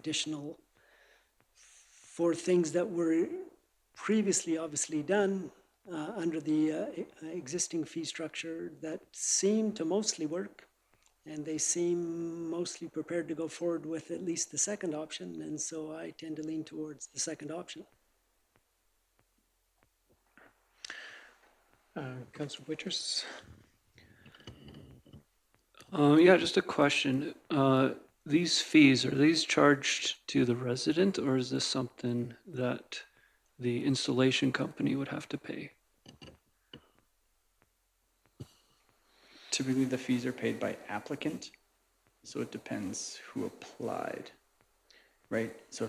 things that were previously obviously done under the existing fee structure that seem to mostly work. And they seem mostly prepared to go forward with at least the second option. And so I tend to lean towards the second option. Councilor Waitress? Yeah, just a question. These fees, are these charged to the resident, or is this something that the installation company would have to pay? Typically, the fees are paid by applicant, so it depends who applied, right? So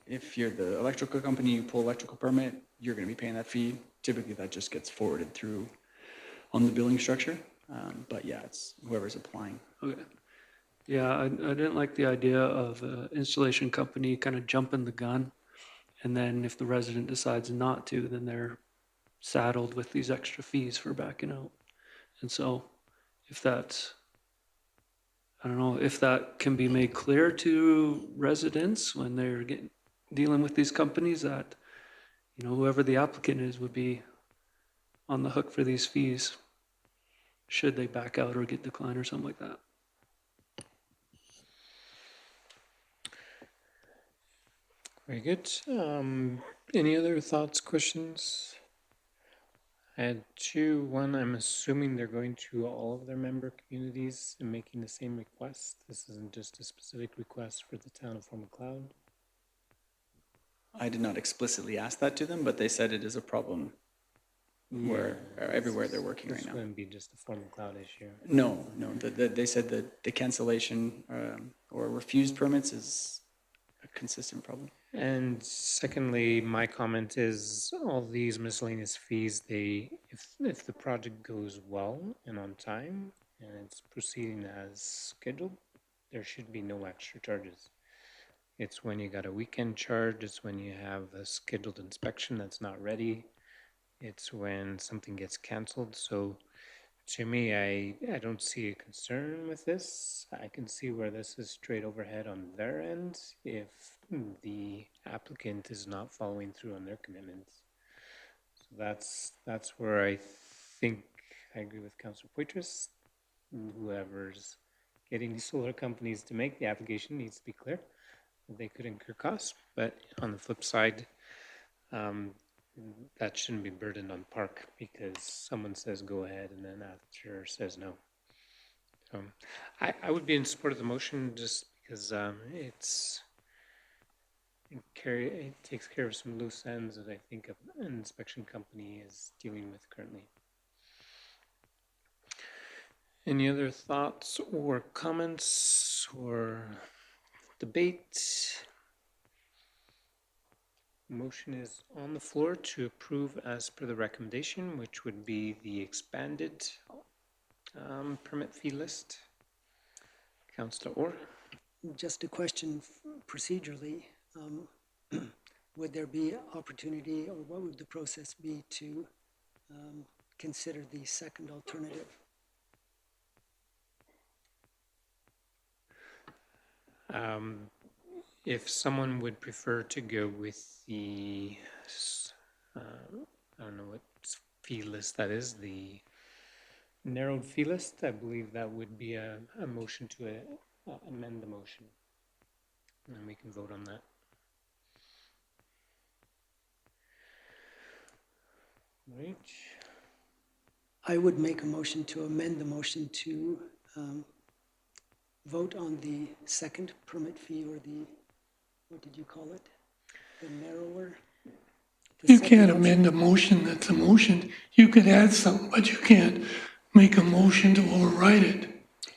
if you're the electrical company, you pull electrical permit, you're going to be paying that fee. Typically, that just gets forwarded through on the billing structure. But yeah, it's whoever's applying. Okay. Yeah, I didn't like the idea of an installation company kind of jumping the gun. And then if the resident decides not to, then they're saddled with these extra fees for backing out. And so if that's, I don't know, if that can be made clear to residents when they're dealing with these companies that, you know, whoever the applicant is would be on the hook for these fees should they back out or get declined or something like that. Very good. Any other thoughts, questions? I had two. One, I'm assuming they're going to all of their member communities and making the same request. This isn't just a specific request for the town of Fort Macleod. I did not explicitly ask that to them, but they said it is a problem where everywhere they're working right This now. wouldn't be just a Fort Macleod issue. No, they said that the cancellation or refused permits is a consistent problem. And secondly, my comment is all these miscellaneous fees, if the project goes well and on time and it's proceeding as scheduled, there should be no extra charges. It's when you got a weekend charge, it's when you have a scheduled inspection that's not ready, it's when something gets canceled. So to me, I don't see a concern with this. I can see where this is straight overhead on their end if the applicant is not following through on their commitments. So that's where I think I agree with Councilor Poitras. Whoever's getting these solar companies to make the application needs to be clear. They could incur costs, but on the flip side, that shouldn't be burdened on Park because someone says go ahead and then after says no. I would be in support of the motion just because it takes care of some loose ends that I think an inspection company is dealing with currently. Any other thoughts or comments or debate? Motion is on the floor to approve as per the recommendation, which would be the expanded permit fee list. Councillor Orr? Just a question procedurally. Would there be opportunity, or what would the process be to consider the second alternative? If someone would prefer to go with the, I don't know what fee list that is, the narrowed fee list, I believe that would be a motion to amend the motion. And we can vote on that. Right. I would make a motion to amend the motion to vote on the second permit fee, or the, what did you call it? The narrower? The You second can't option. amend a motion that's a motion. You could add something, but you can't make a motion to override it.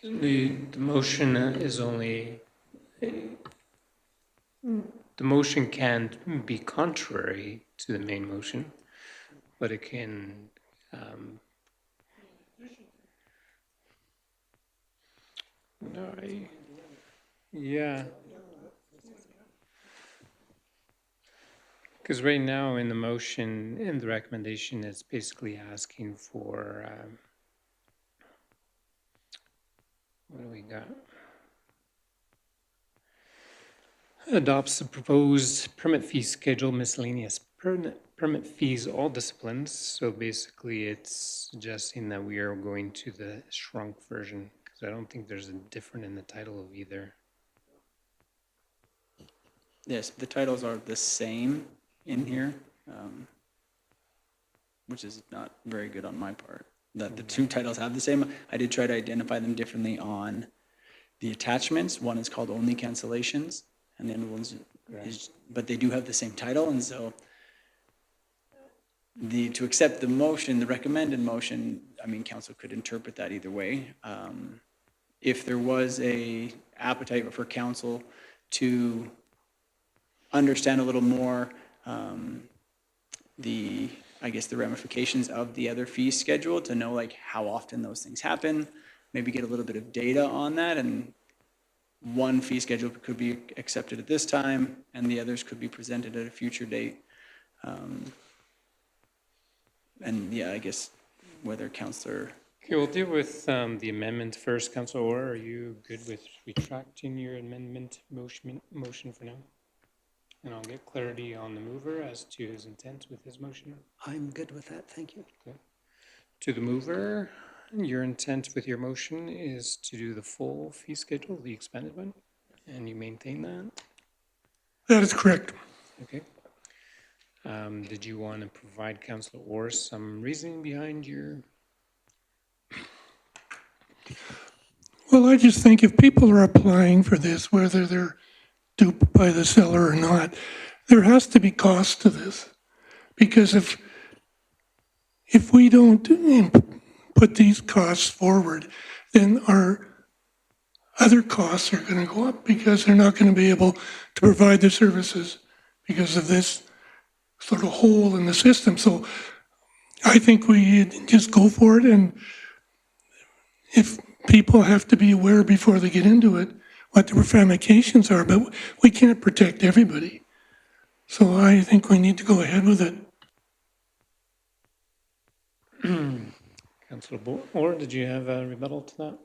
The motion is only, the motion can't be contrary to the main motion, but it can, no, yeah. Because right now in the motion, in the recommendation, it's basically asking for, what do we got? Adopts the proposed permit fee schedule, miscellaneous permit fees, all disciplines. So basically it's suggesting that we are going to the shrunk version, because I don't think there's a different in the title of either. Yes, the titles are the same in here, which is not very good on my part, that the two titles have the same. I did try to identify them differently on the attachments. One is called only cancellations, and the other one's is, but they do have the same title, and so to accept the motion, the recommended motion, I mean, council could interpret that either way. If there was a appetite for council to understand a little more I guess the ramifications of the other fee schedule, to know like how often those things happen, maybe get a little bit of data on that, and one fee schedule could be accepted at this time, and the others could be presented at a future date. And yeah, I guess whether Counselor, Okay, we'll deal with the amendment first. Councilor Orr, are you good with retracting your amendment motion for now? And I'll get clarity on the mover as to his intent with his motion. I'm good with that, thank you. To the mover, your intent with your motion is to do the full fee schedule, the expanded one, and you maintain that? That is correct. Okay. Did you want to provide Councilor Orr some reasoning behind your? Well, I just think if people are applying for this, whether they're duped by the seller or not, there has to be cost to this. Because if we don't put these costs forward, then our other costs are going to go up because they're not going to be able to provide the services because of this sort of hole in the system. So I think we just go for it, and if people have to be aware before they get into it what the ramifications are, but we can't protect everybody. So I think we need to go ahead with it. Councilor Orr, did you have a rebuttal to that?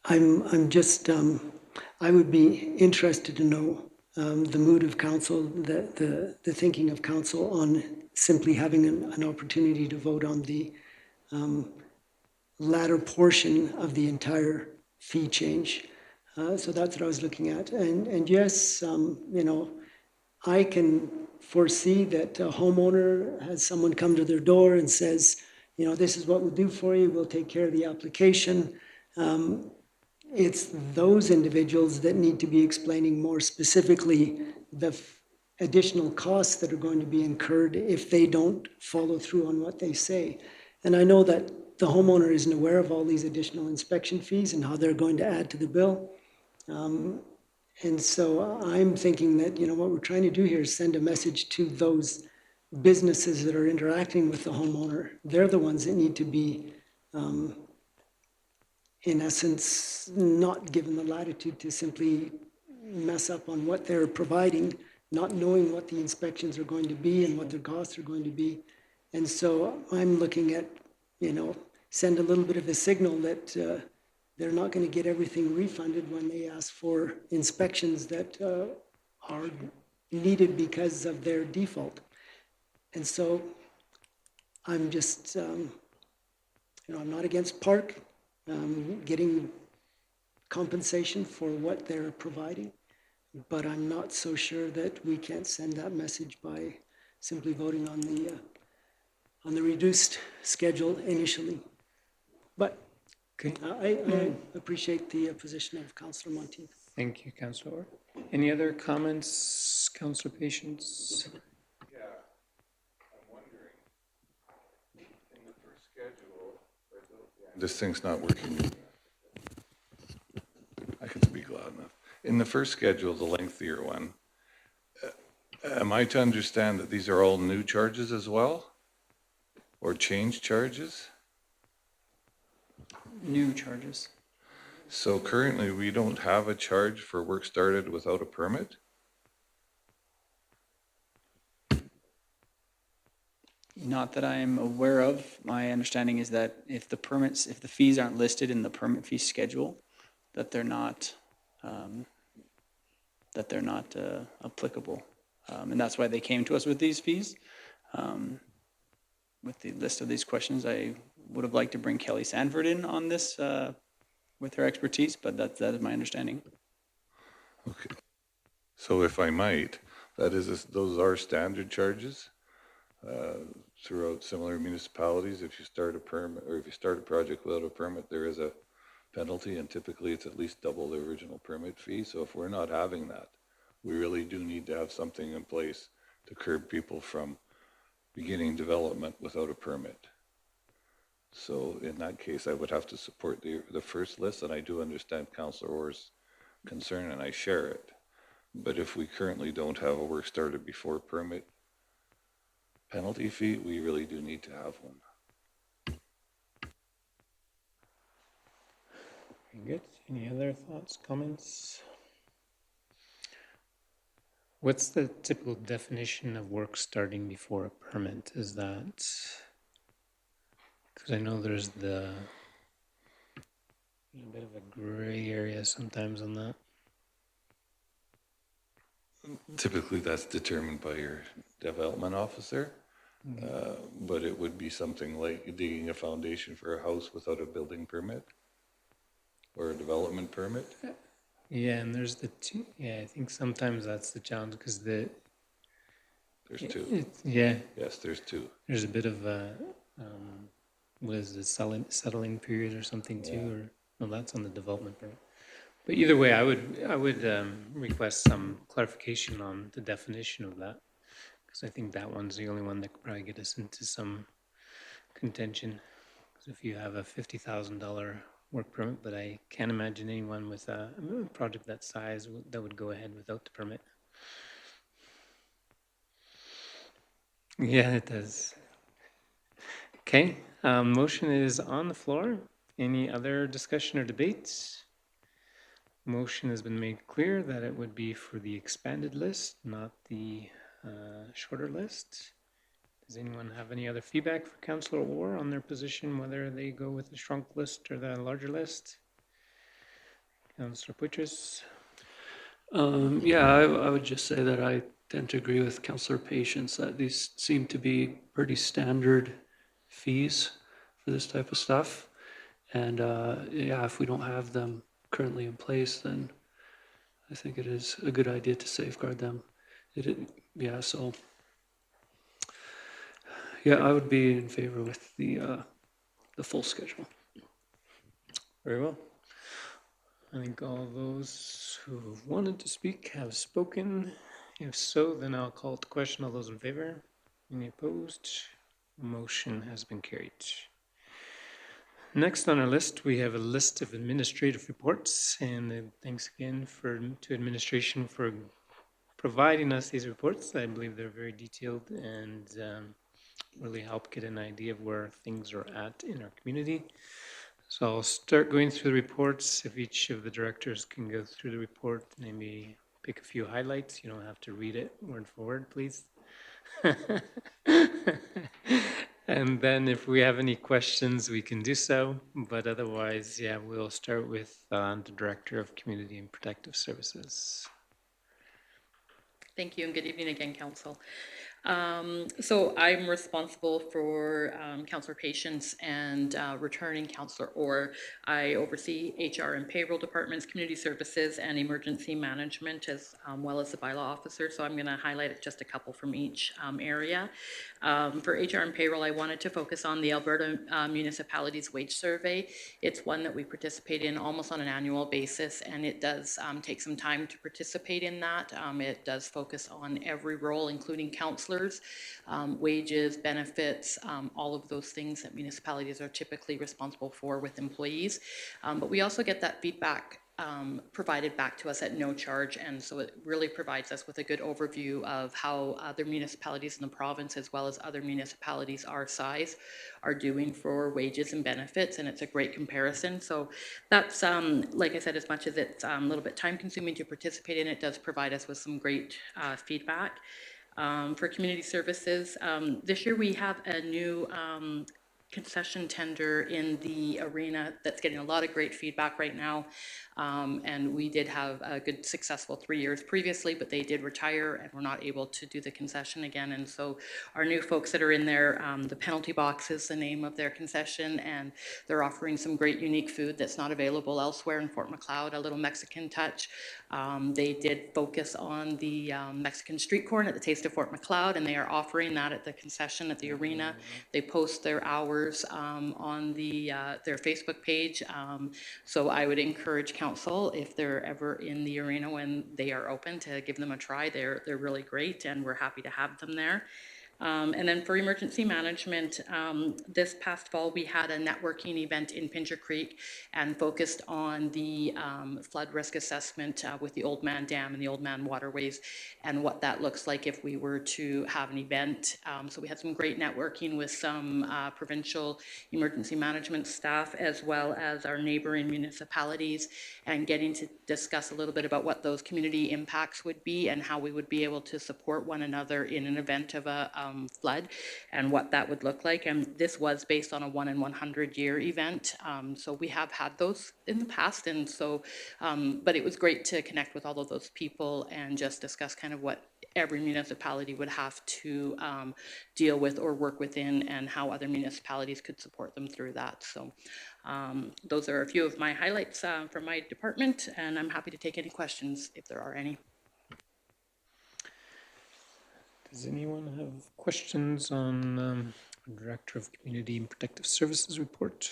I'm just, I would be interested to know the mood of council, the thinking of council on simply having an opportunity to vote on the latter portion of the entire fee change. So that's what I was looking at. And yes, you know, I can foresee that a homeowner has someone come to their door and says, you know, this is what we'll do for you. We'll take care of the application. It's those individuals that need to be explaining more specifically the additional costs that are going to be incurred if they don't follow through on what they say. And I know that the homeowner isn't aware of all these additional inspection fees and how they're going to add to the bill. And so I'm thinking that, you know, what we're trying to do here is send a message to those businesses that are interacting with the homeowner. They're the ones that need to be, in essence, not given the latitude to simply mess up on what they're providing, not knowing what the inspections are going to be and what their costs are going to be. And so I'm looking at, you know, send a little bit of a signal that they're not going to get everything refunded when they ask for inspections that are needed because of their default. And so I'm just, you know, I'm not against Park getting compensation for what they're providing, but I'm not so sure that we can't send that message by simply voting on the reduced schedule initially. But Okay. I appreciate the position of Councillor Monteith. Thank you, Councilor Orr. Any other comments, Councilor Patience? Yeah, I'm wondering, in the first schedule, this thing's not working. I can speak loud enough. In the first schedule, the lengthier one, am I to understand that these are all new charges as well? Or change charges? new charges. So currently, we don't have a charge for work started without a permit? Not that I'm aware of. My understanding is that if the fees aren't listed in the permit fee schedule, that they're not applicable. And that's why they came to us with these fees. With the list of these questions, I would have liked to bring Kelly Sanford in on this with her expertise, but that is my understanding. Okay. So if I might, those are standard charges throughout similar municipalities. If you start a permit, or if you start a project without a permit, there is a penalty, and typically it's at least double the original permit fee. So if we're not having that, we really do need to have something in place to curb people from beginning development without a permit. So in that case, I would have to support the first list, and I do understand Councillor Orr's concern, and I share it. But if we currently don't have a work started before permit penalty fee, we really do need to have one. Very good. Any other thoughts, comments? What's the typical definition of work starting before a permit? Is that, because I know there's a bit of a gray area sometimes on that. Typically, that's determined by your development officer, but it would be something like digging a foundation for a house without a building permit or a development permit. Yeah, and there's the two. Yeah, I think sometimes that's the challenge because There's two. yeah, Yes, there's two. there's a bit of a what is it, settling period or something too, Yeah. or no, that's on the development permit. But either way, I would request some clarification on the definition of that because I think that one's the only one that could probably get us into some contention. Because if you have a $50,000 work permit, but I can't imagine anyone with a project that size that would go ahead without the permit. Yeah, it does. Okay, motion is on the floor. Any other discussion or debates? Motion has been made clear that it would be for the expanded list, not the shorter list. Does anyone have any other feedback for Councillor Orr on their position, whether they go with the shrunk list or the larger list? Councillor Putras? Yeah, I would just say that I tend to agree with Councillor Patience that these seem to be pretty standard fees for this type of stuff. And yeah, if we don't have them currently in place, then I think it is a good idea to safeguard them. Yeah, so yeah, I would be in favor with the full schedule. Very well. I think all those who have wanted to speak have spoken. If so, then I'll call the question. All those in favor? Any opposed? Motion has been carried. Next on our list, we have a list of administrative reports, and thanks again to administration for providing us these reports. I believe they're very detailed and really help get an idea of where things are at in our community. So I'll start going through the reports. If each of the directors can go through the report, maybe pick a few highlights. You don't have to read it word for word, please. And then if we have any questions, we can do so. But otherwise, yeah, we'll start with the Director of Community and Protective Services. Thank you, and good evening again, Council. So I'm responsible for Councillor Patience and returning Councillor Orr. I oversee HR and payroll departments, community services, and emergency management, as well as the bylaw officer. So I'm going to highlight just a couple from each area. For HR and payroll, I wanted to focus on the Alberta Municipalities Wage Survey. It's one that we participate in almost on an annual basis, and it does take some time to participate in that. It does focus on every role, including councillors, wages, benefits, all of those things that municipalities are typically responsible for with employees. But we also get that feedback provided back to us at no charge, and so it really provides us with a good overview of how other municipalities in the province, as well as other municipalities our size, are doing for wages and benefits, and it's a great comparison. So that's, like I said, as much as it's a little bit time consuming to participate in, it does provide us with some great feedback. For community services, this year we have a new concession tender in the arena that's getting a lot of great feedback right now. And we did have a good successful 3 years previously, but they did retire and were not able to do the concession again. And so our new folks that are in there, the Penalty Box is the name of their concession, and they're offering some great unique food that's not available elsewhere in Fort Macleod, a little Mexican touch. They did focus on the Mexican street corn at the Taste of Fort Macleod, and they are offering that at the concession at the arena. They post their hours on their Facebook page. So I would encourage council, if they're ever in the arena when they are open, to give them a try. They're really great, and we're happy to have them there. And then for emergency management, this past fall, we had a networking event in Pincher Creek and focused on the flood risk assessment with the Old Man Dam and the Old Man waterways and what that looks like if we were to have an event. So we had some great networking with some provincial emergency management staff as well as our neighboring municipalities and getting to discuss a little bit about what those community impacts would be and how we would be able to support one another in an event of a flood and what that would look like. And this was based on a 1 in 100 year event. So we have had those in the past. And so, but it was great to connect with all of those people and just discuss kind of what every municipality would have to deal with or work within and how other municipalities could support them through that. So those are a few of my highlights from my department, and I'm happy to take any questions if there are any. Does anyone have questions on Director of Community and Protective Services report?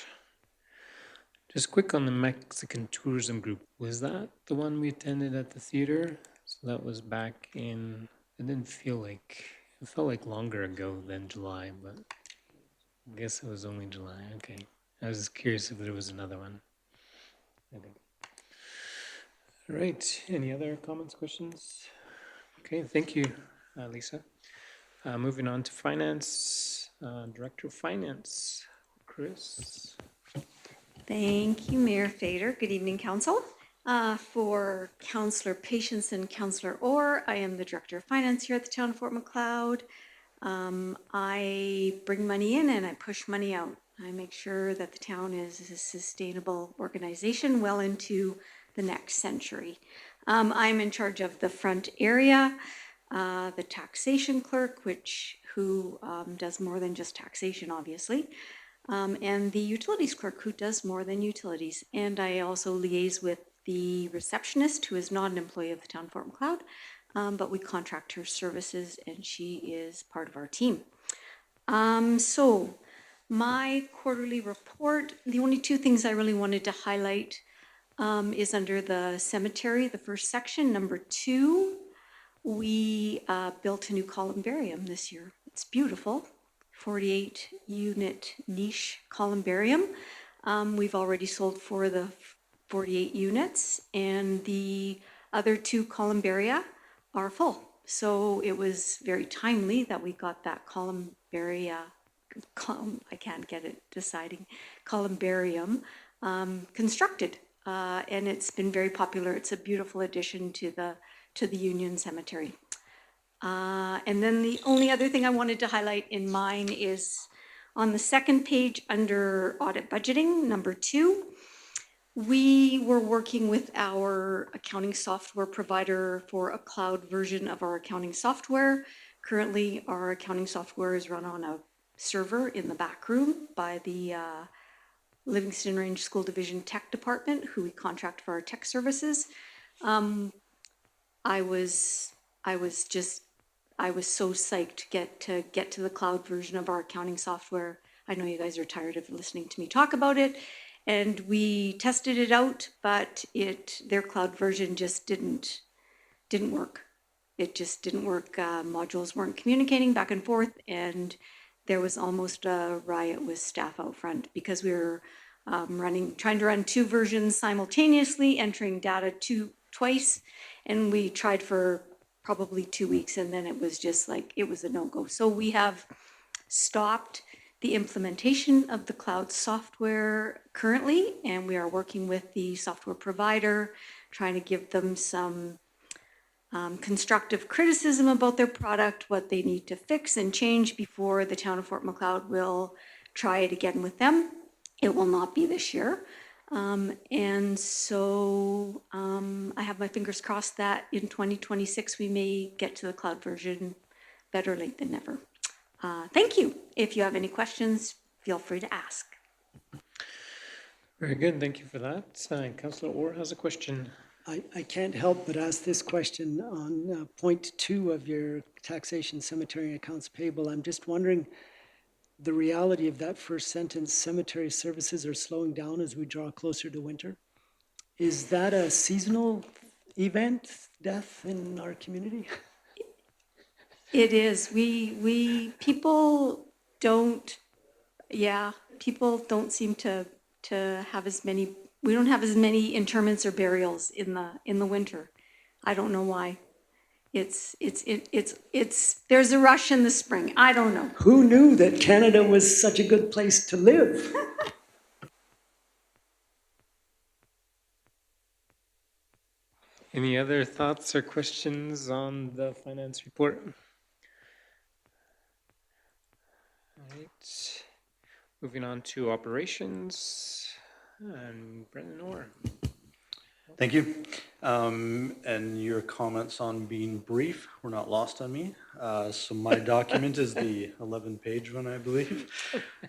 Just quick on the Mexican tourism group. Was that the one we attended at the theater? So that was back in, it didn't feel like, it felt like longer ago than July, but I guess it was only July. Okay. I was just curious if there was another one. Okay. All right. Any other comments, questions? Okay. Thank you, Lisa. Moving on to finance, Director of Finance, Chris. Thank you, Mayor Fader. Good evening, Council. For Councillor Patience and Councillor Orr, I am the Director of Finance here at the Town of Fort Macleod. I bring money in and I push money out. I make sure that the town is a sustainable organization well into the next century. I'm in charge of the front area, the taxation clerk, who does more than just taxation, obviously, and the utilities clerk, who does more than utilities. And I also liaise with the receptionist, who is not an employee of the Town of Fort Macleod, but we contract her services, and she is part of our team. So my quarterly report, the only two things I really wanted to highlight is under the cemetery, the first section, number 2. We built a new columbarium this year. It's beautiful, 48 unit niche columbarium. We've already sold 4 of the 48 units, and the other 2 columbaria are full. So it was very timely that we got that columbaria, I can't get it deciding, columbarium constructed. And it's been very popular. It's a beautiful addition to the Union Cemetery. And then the only other thing I wanted to highlight in mine is on the second page under audit budgeting, number 2. We were working with our accounting software provider for a cloud version of our accounting software. Currently, our accounting software is run on a server in the back room by the Livingston Range School Division Tech Department, who we contract for our tech services. I was so psyched to get to the cloud version of our accounting software. I know you guys are tired of listening to me talk about it, and we tested it out, but their cloud version just didn't work. It just didn't work. Modules weren't communicating back and forth, and there was almost a riot with staff out front because we were trying to run 2 versions simultaneously, entering data twice, and we tried for probably 2 weeks, and then it was just like, it was a no-go. So we have stopped the implementation of the cloud software currently, and we are working with the software provider, trying to give them some constructive criticism about their product, what they need to fix and change before the Town of Fort Macleod will try it again with them. It will not be this year. And so I have my fingers crossed that in 2026 we may get to the cloud version. Better late than never. Thank you. If you have any questions, feel free to ask. Very good. Thank you for that. Councillor Orr has a question. I can't help but ask this question on point 2 of your taxation, cemetery, and accounts payable. I'm just wondering the reality of that first sentence, cemetery services are slowing down as we draw closer to winter. Is that a seasonal event, death in our community? It is. People don't, people don't seem to have as many, we don't have as many interments or burials in the winter. I don't know why. There's a rush in the spring. I don't know. Who knew that Canada was such a good place to live? Any other thoughts or questions on the finance report? All right. Moving on to operations, and Brendan Orr. Thank you. And your comments on being brief were not lost on me. So my document is the 11-page one, I believe.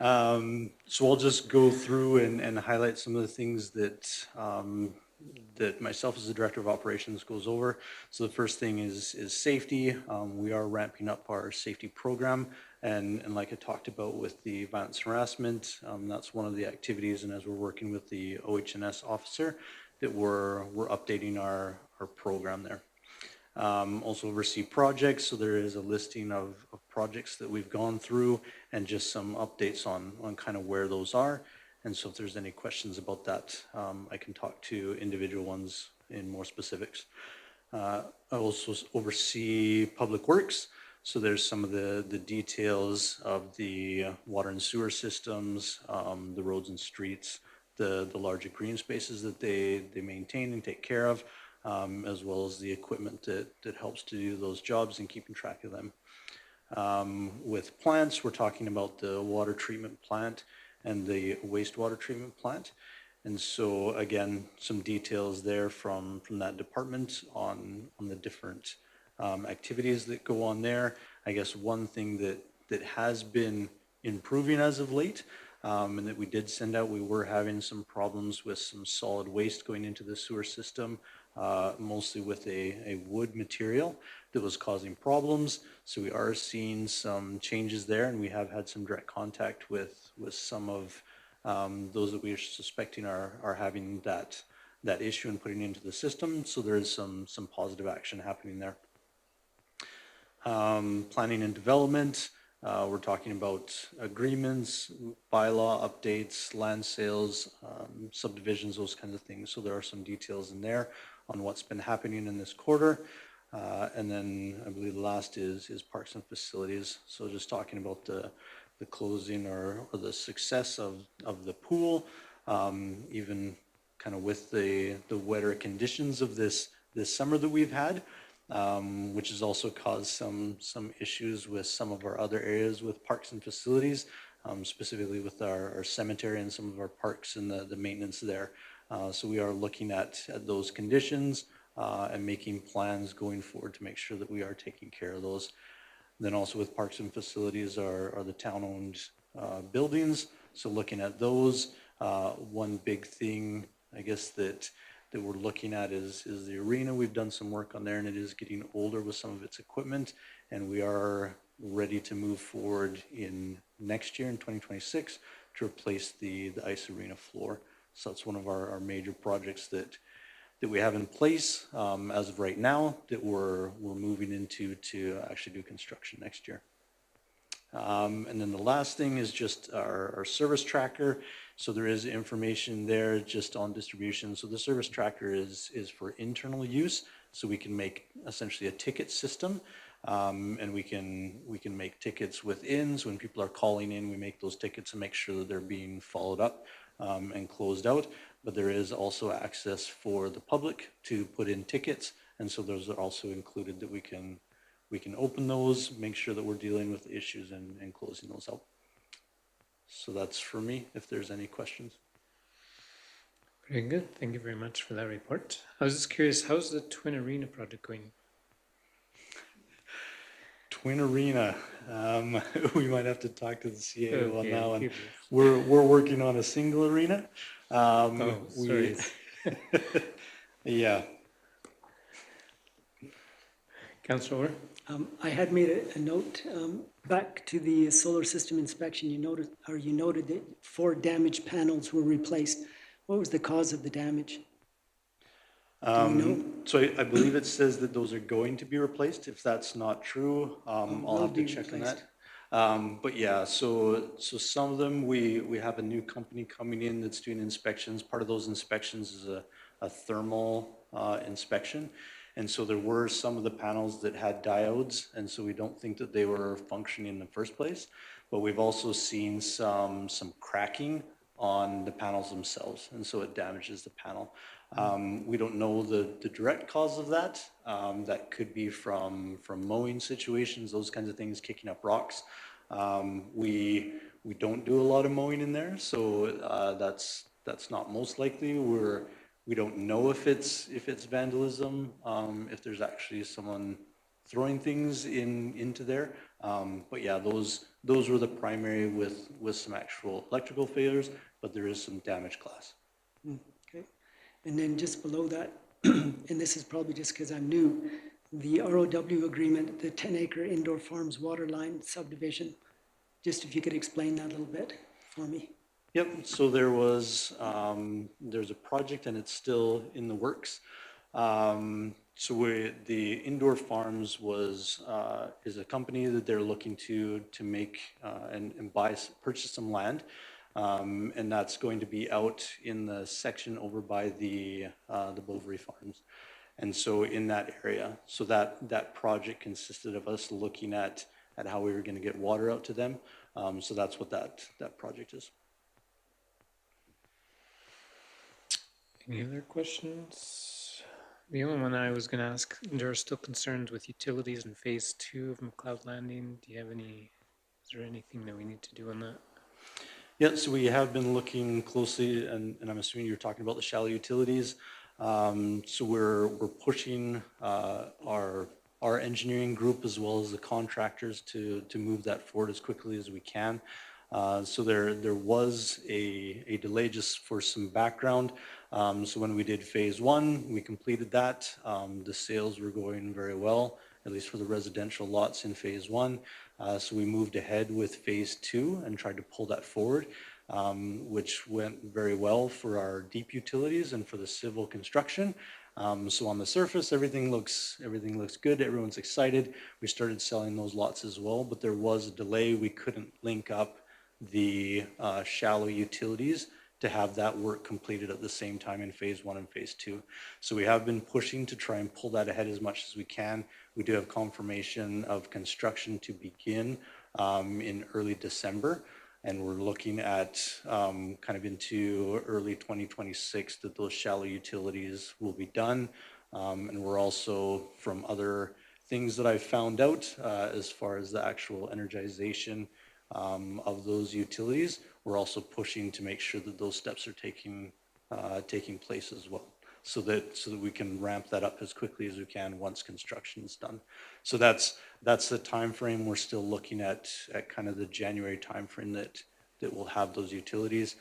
So I'll just go through and highlight some of the things that that myself as the Director of Operations goes over. So the first thing is safety. We are ramping up our safety program. And like I talked about with the violence harassment, that's one of the activities. And as we're working with the OH&S officer, that we're updating our program there. Also oversee projects, so there is a listing of projects that we've gone through and just some updates on kind of where those are. And so if there's any questions about that, I can talk to individual ones in more specifics. I also oversee public works. So there's some of the details of the water and sewer systems, the roads and streets, the larger green spaces that they maintain and take care of, as well as the equipment that helps to do those jobs and keeping track of them. With plants, we're talking about the water treatment plant and the wastewater treatment plant. And so again, some details there from that department on the different activities that go on there. I guess one thing that has been improving as of late, and that we did send out, we were having some problems with some solid waste going into the sewer system, mostly with a wood material that was causing problems. So we are seeing some changes there, and we have had some direct contact with some of those that we are suspecting are having that issue and putting into the system. So there is some positive action happening there. Planning and development, we're talking about agreements, bylaw updates, land sales, subdivisions, those kinds of things. So there are some details in there on what's been happening in this quarter. And then I believe the last is parks and facilities. So just talking about the closing or the success of the pool, even kind of with the wetter conditions of this summer that we've had, which has also caused some issues with some of our other areas with parks and facilities, specifically with our cemetery and some of our parks and the maintenance there. So we are looking at those conditions and making plans going forward to make sure that we are taking care of those. Then also with parks and facilities are the town-owned buildings. So looking at those, one big thing, I guess, that we're looking at is the arena. We've done some work on there, and it is getting older with some of its equipment, and we are ready to move forward in next year in 2026 to replace the ice arena floor. So that's one of our major projects that we have in place as of right now that we're moving into to actually do construction next year. And then the last thing is just our service tracker. So there is information there just on distribution. So the service tracker is for internal use. So we can make essentially a ticket system, and we can make tickets within. So when people are calling in, we make those tickets and make sure that they're being followed up and closed out. But there is also access for the public to put in tickets. And so those are also included that we can open those, make sure that we're dealing with issues and closing those out. So that's for me, if there's any questions. Very good. Thank you very much for that report. I was just curious, how's the Twin Arena project going? Twin Arena, we might have to talk to the CAO on that one. Okay. We're working on a single arena. Sorry. Yeah. Councillor? I had made a note back to the solar system inspection. You noted that 4 damaged panels were replaced. What was the cause of the damage? So I believe it says that those are going to be replaced. If that's not true, I'll will have to be check on replaced. that. But yeah, so some of them, we have a new company coming in that's doing inspections. Part of those inspections is a thermal inspection. And so there were some of the panels that had diodes, and so we don't think that they were functioning in the first place. But we've also seen some cracking on the panels themselves, and so it damages the panel. We don't know the direct cause of that. That could be from mowing situations, those kinds of things, kicking up rocks. We don't do a lot of mowing in there, so that's not most likely. We don't know if it's vandalism, if there's actually someone throwing things into there. But yeah, those were the primary with some actual electrical failures, but there is some damaged glass. Okay. And then just below that, and this is probably just because I'm new, the ROW agreement, the 10-acre indoor farms water line subdivision, just if you could explain that a little bit for me. Yep, so there's a project and it's still in the works. The Indoor Farms is a company that they're looking to make and purchase some land. And that's going to be out in the section over by the Bovary Farms. And so in that area, so that project consisted of us looking at how we were going to get water out to them. So that's what that project is. Any other questions? The only one I was going to ask, there are still concerns with utilities in phase 2 of McLeod Landing. Is there anything that we need to do on that? Yeah, so we have been looking closely, and I'm assuming you're talking about the shallow utilities. So we're pushing our engineering group as well as the contractors to move that forward as quickly as we can. So there was a delay. Just for some background. So when we did phase 1, we completed that. The sales were going very well, at least for the residential lots in phase 1. So we moved ahead with phase 2 and tried to pull that forward, which went very well for our deep utilities and for the civil construction. So on the surface, everything looks good. Everyone's excited. We started selling those lots as well, but there was a delay. We couldn't link up the shallow utilities to have that work completed at the same time in phase 1 and phase 2. So we have been pushing to try and pull that ahead as much as we can. We do have confirmation of construction to begin in early December, and we're looking at kind of into early 2026 that those shallow utilities will be done. And we're also, from other things that I've found out as far as the actual energization of those utilities, we're also pushing to make sure that those steps are taking place as well, so that we can ramp that up as quickly as we can once construction is done. So that's the time frame. We're still looking at kind of the January time frame that we'll have those utilities.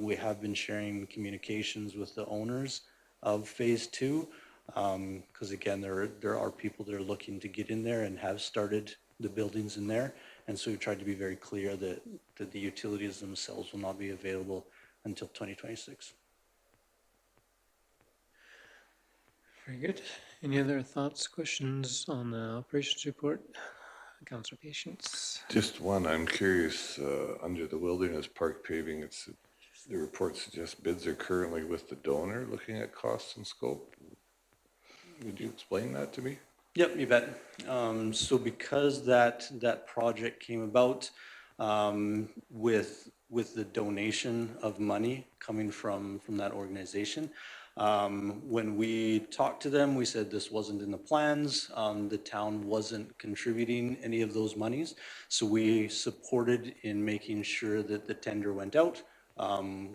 We have been sharing communications with the owners of phase 2, because again, there are people that are looking to get in there and have started the buildings in there. And so we've tried to be very clear that the utilities themselves will not be available until 2026. Very good. Any other thoughts, questions on the operations report? Councilor Patience. Just one, I'm curious, under the Wilderness Park paving, the report suggests bids are currently with the donor looking at costs and scope. Would you explain that to me? Yep, you bet. So because that project came about with the donation of money coming from that organization, when we talked to them, we said this wasn't in the plans. The town wasn't contributing any of those monies. So we supported in making sure that the tender went out.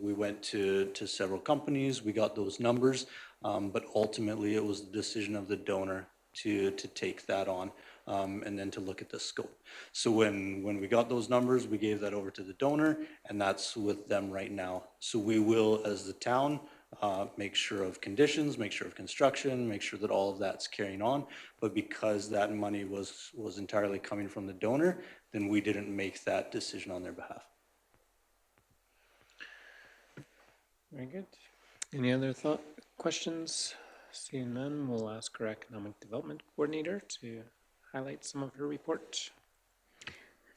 We went to several companies, we got those numbers, but ultimately it was the decision of the donor to take that on, and then to look at the scope. So when we got those numbers, we gave that over to the donor, and that's with them right now. So we will, as the town, make sure of conditions, make sure of construction, make sure that all of that's carrying on. But because that money was entirely coming from the donor, then we didn't make that decision on their behalf. Very good. Any other questions? Seeing none, we'll ask our Economic Development Coordinator to highlight some of her report.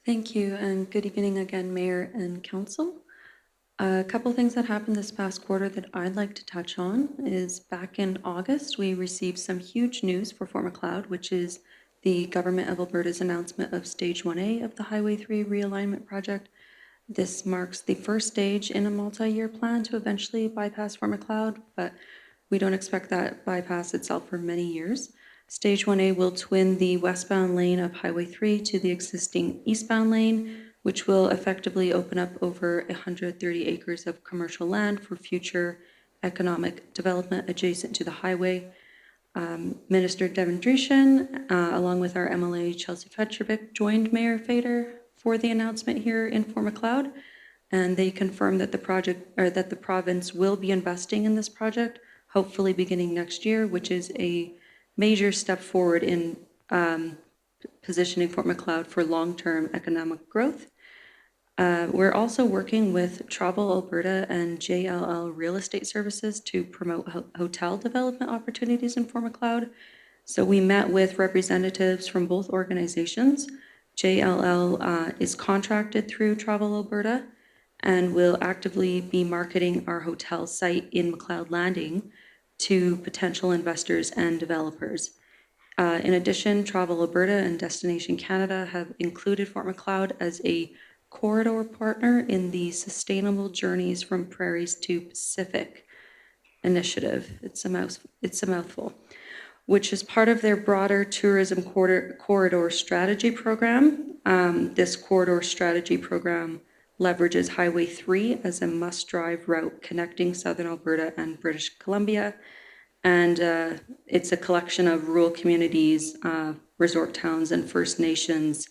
Thank you, and good evening again, Mayor and Council. A couple things that happened this past quarter that I'd like to touch on is back in August, we received some huge news for Fort Macleod, which is the Government of Alberta's announcement of Stage 1A of the Highway 3 realignment project. This marks the first stage in a multi-year plan to eventually bypass Fort Macleod, but we don't expect that bypass itself for many years. Stage 1A will twin the westbound lane of Highway 3 to the existing eastbound lane, which will effectively open up over 130 acres of commercial land for future economic development adjacent to the highway. Minister Devin Dreeshen, along with our MLA Chelsea Petrovic, joined Mayor Fader for the announcement here in Fort Macleod, and they confirmed that the province will be investing in this project, hopefully beginning next year, which is a major step forward in positioning Fort Macleod for long-term economic growth. We're also working with Travel Alberta and JLL Real Estate Services to promote hotel development opportunities in Fort Macleod. So we met with representatives from both organizations. JLL is contracted through Travel Alberta and will actively be marketing our hotel site in Macleod Landing to potential investors and developers. In addition, Travel Alberta and Destination Canada have included Fort Macleod as a corridor partner in the Sustainable Journeys from Prairies to Pacific initiative. It's a mouthful, which is part of their broader tourism corridor strategy program. This corridor strategy program leverages Highway 3 as a must-drive route connecting Southern Alberta and British Columbia. And it's a collection of rural communities, resort towns, and First Nations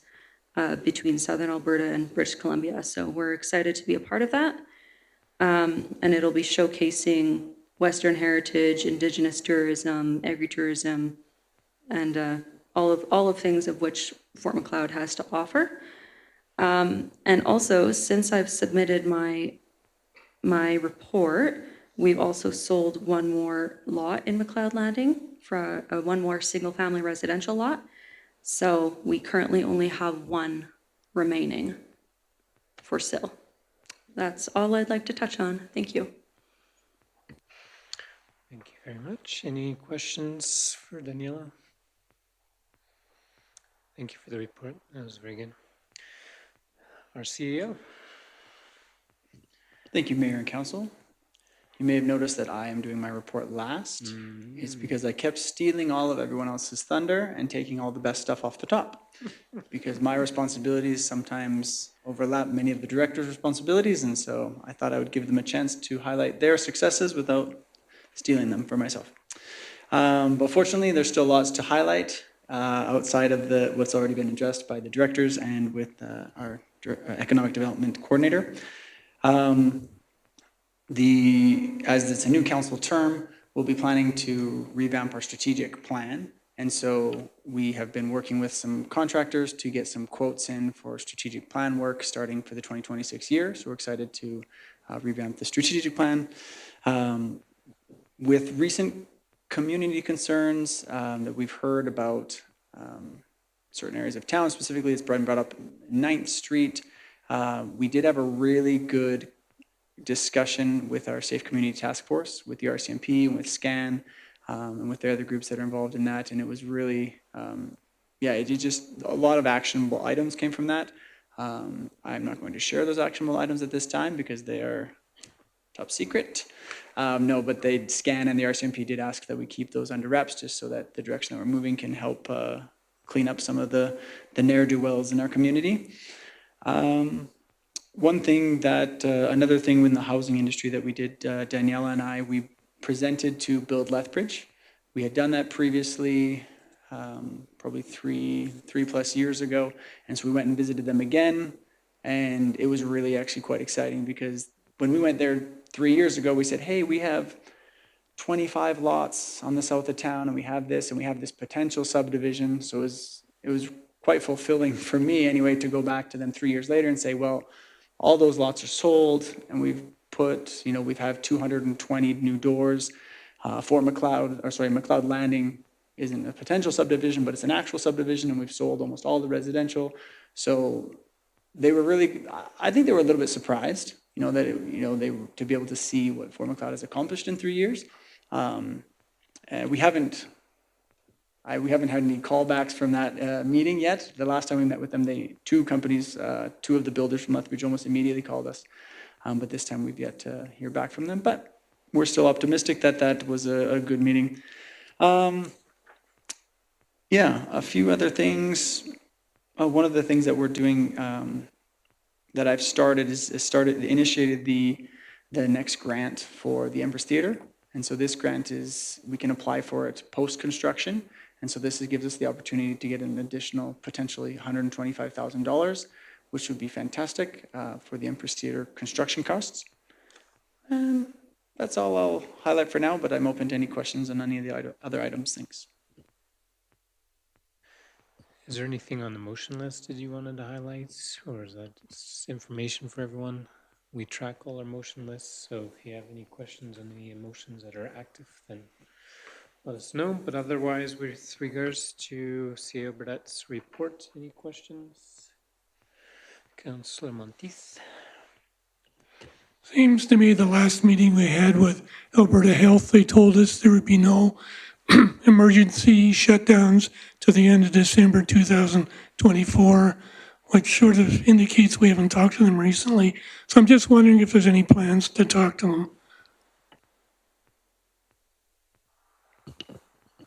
between Southern Alberta and British Columbia. So we're excited to be a part of that. And it'll be showcasing Western heritage, Indigenous tourism, agritourism, and all of things of which Fort Macleod has to offer. And also, since I've submitted my report, we've also sold one more lot in Macleod Landing for one more single-family residential lot. So we currently only have one remaining for sale. That's all I'd like to touch on. Thank you. Thank you very much. Any questions for Daniela? Thank you for the report. That was very good. Our CEO. Thank you, Mayor and Council. You may have noticed that I am doing my report last. It's because I kept stealing all of everyone else's thunder and taking all the best stuff off the top. Because my responsibilities sometimes overlap many of the director's responsibilities, and so I thought I would give them a chance to highlight their successes without stealing them for myself. But fortunately, there's still lots to highlight outside of what's already been addressed by the directors and with our economic development coordinator. As it's a new council term, we'll be planning to revamp our strategic plan. And so we have been working with some contractors to get some quotes in for strategic plan work starting for the 2026 year. So we're excited to revamp the strategic plan. With recent community concerns that we've heard about certain areas of town, specifically it's brought up 9th Street. We did have a really good discussion with our Safe Community Task Force, with the RCMP, and with SCAN, and with the other groups that are involved in that. And it was really, it just, a lot of actionable items came from that. I'm not going to share those actionable items at this time because they are top secret. No, but SCAN and the RCMP did ask that we keep those under wraps just so that the direction that we're moving can help clean up some of the ne'er-do-wells in our community. One thing that, another thing in the housing industry that we did, Daniela and I, we presented to Build Lethbridge. We had done that previously, probably three plus years ago. And so we went and visited them again. And it was really actually quite exciting because when we went there 3 years ago, we said, hey, we have 25 lots on the south of town and we have this potential subdivision. So it was quite fulfilling for me anyway to go back to them 3 years later and say, well, all those lots are sold and we've had 220 new doors. Fort McLeod, or sorry, McLeod Landing isn't a potential subdivision, but it's an actual subdivision, and we've sold almost all the residential. So they were really, I think they were a little bit surprised, that, they to be able to see what Fort McLeod has accomplished in 3 years. And we haven't had any callbacks from that meeting yet. The last time we met with them, two of the builders from Lethbridge almost immediately called us. But this time we've yet to hear back from them. But we're still optimistic that that was a good meeting. Yeah, a few other things. One of the things that we're doing that I've started initiated the next grant for the Empress Theater. And so this grant we can apply for it post-construction. And so this gives us the opportunity to get an additional potentially $125,000, which would be fantastic for the Empress Theater construction costs. And that's all I'll highlight for now, but I'm open to any questions on any of the other items. Thanks. Is there anything on the motion list that you wanted to highlight, or is that just information for everyone? We track all our motion lists, so if you have any questions on any motions that are active, then let us know. But otherwise, with regards to CAO Burdett's report, any questions? Councillor Monteith. Seems to me the last meeting we had with Alberta Health, they told us there would be no emergency shutdowns to the end of December 2024, which sort of indicates we haven't talked to them recently. So I'm just wondering if there's any plans to talk to them.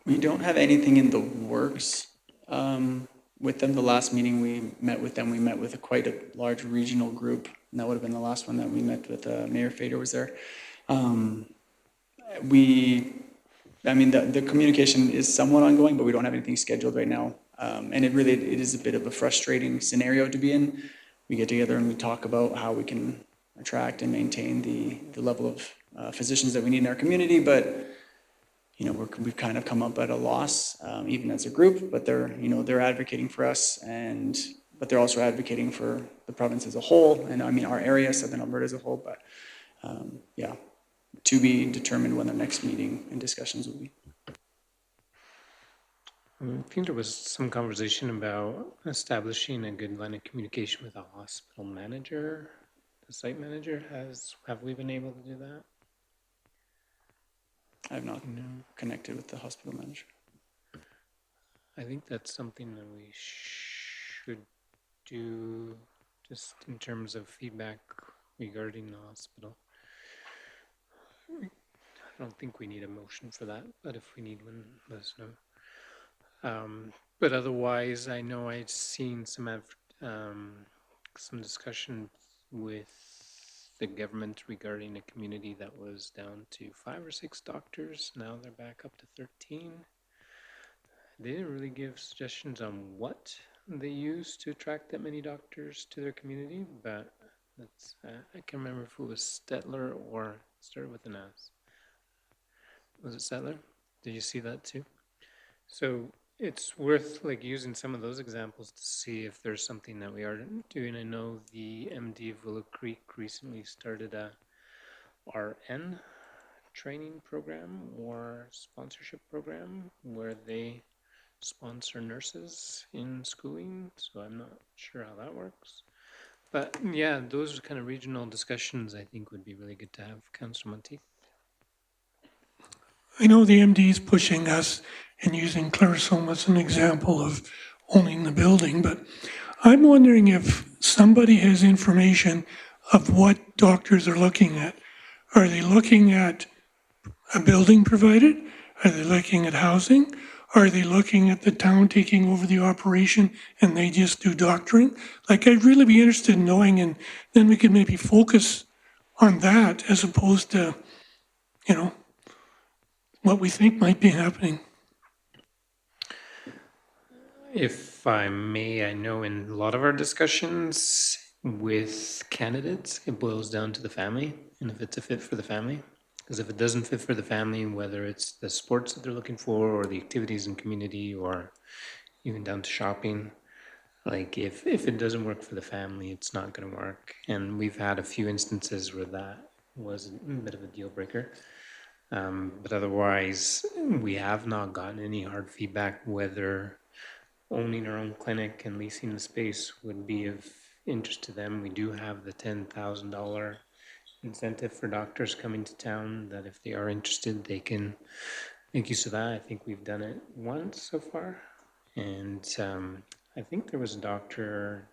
We don't have anything in the works with them. The last meeting we met with them, we met with quite a large regional group. And that would have been the last one that we met with. Mayor Fader was there. The communication is somewhat ongoing, but we don't have anything scheduled right now. And it is a bit of a frustrating scenario to be in. We get together and we talk about how we can attract and maintain the level of physicians that we need in our community, but we've kind of come up at a loss, even as a group, but they're advocating for us, but they're also advocating for the province as a whole, and our area, Southern Alberta as a whole, but to be determined when the next meeting and discussions will be. I think there was some conversation about establishing a good line of communication with a hospital manager, the site manager. Have we been able to do that? I have not connected with the hospital manager. I think that's something that we should do, just in terms of feedback regarding the hospital. I don't think we need a motion for that, but if we need one, let us know. But otherwise, I know I've seen some discussion with the government regarding a community that was down to 5 or 6 doctors. Now they're back up to 13. They didn't really give suggestions on what they use to attract that many doctors to their community, but that's I can't remember if it was Stettler or started with an S. Was it Stettler? Did you see that too? So it's worth using some of those examples to see if there's something that we are doing. I know the MD of Willow Creek recently started a RN training program or sponsorship program where they sponsor nurses in schooling, so I'm not sure how that works. But yeah, those kind of regional discussions I think would be really good to have. Councillor Monteith. I know the MD is pushing us and using Clarisome as an example of owning the building, but I'm wondering if somebody has information of what doctors are looking at. Are they looking at a building provided? Are they looking at housing? Are they looking at the town taking over the operation and they just do doctoring? I'd really be interested in knowing, and then we could maybe focus on that as opposed to, what we think might be happening. If I may, I know in a lot of our discussions with candidates, it boils down to the family and if it's a fit for the family. Because if it doesn't fit for the family, whether it's the sports that they're looking for or the activities in community or even down to shopping, if it doesn't work for the family, it's not going to work. And we've had a few instances where that was a bit of a deal breaker. But otherwise, we have not gotten any hard feedback whether owning our own clinic and leasing the space would be of interest to them. We do have the $10,000 incentive for doctors coming to town, that if they are interested, they can make use of that. I think we've done it once so far. And I think there was a doctor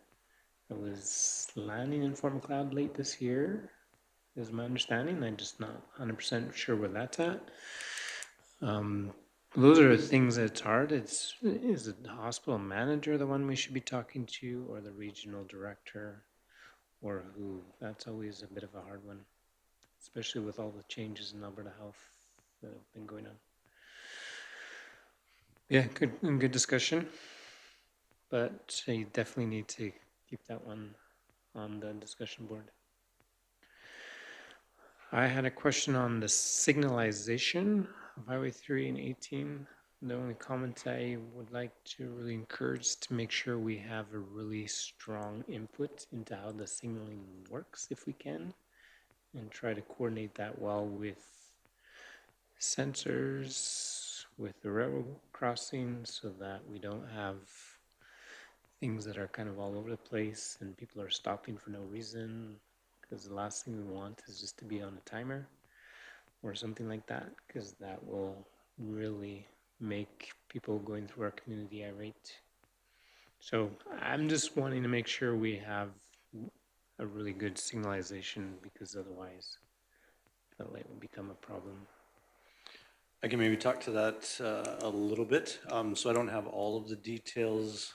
that was landing in Fort Macleod late this year, is my understanding. I'm just not 100% sure where that's at. Those are the things that's hard. Is the hospital manager the one we should be talking to, or the regional director, or who? That's always a bit of a hard one, especially with all the changes in Alberta Health that have been going on. Yeah, good discussion, but you definitely need to keep that one on the discussion board. I had a question on the signalization of Highway 3 and 18. The only comment I would like to really encourage is to make sure we have a really strong input into how the signaling works, if we can, and try to coordinate that well with sensors, with the railroad crossing, so that we don't have things that are kind of all over the place and people are stopping for no reason, because the last thing we want is just to be on a timer or something like that, because that will really make people going through our community irate. So I'm just wanting to make sure we have a really good signalization, because otherwise the light will become a problem. I can maybe talk to that a little bit. So I don't have all of the details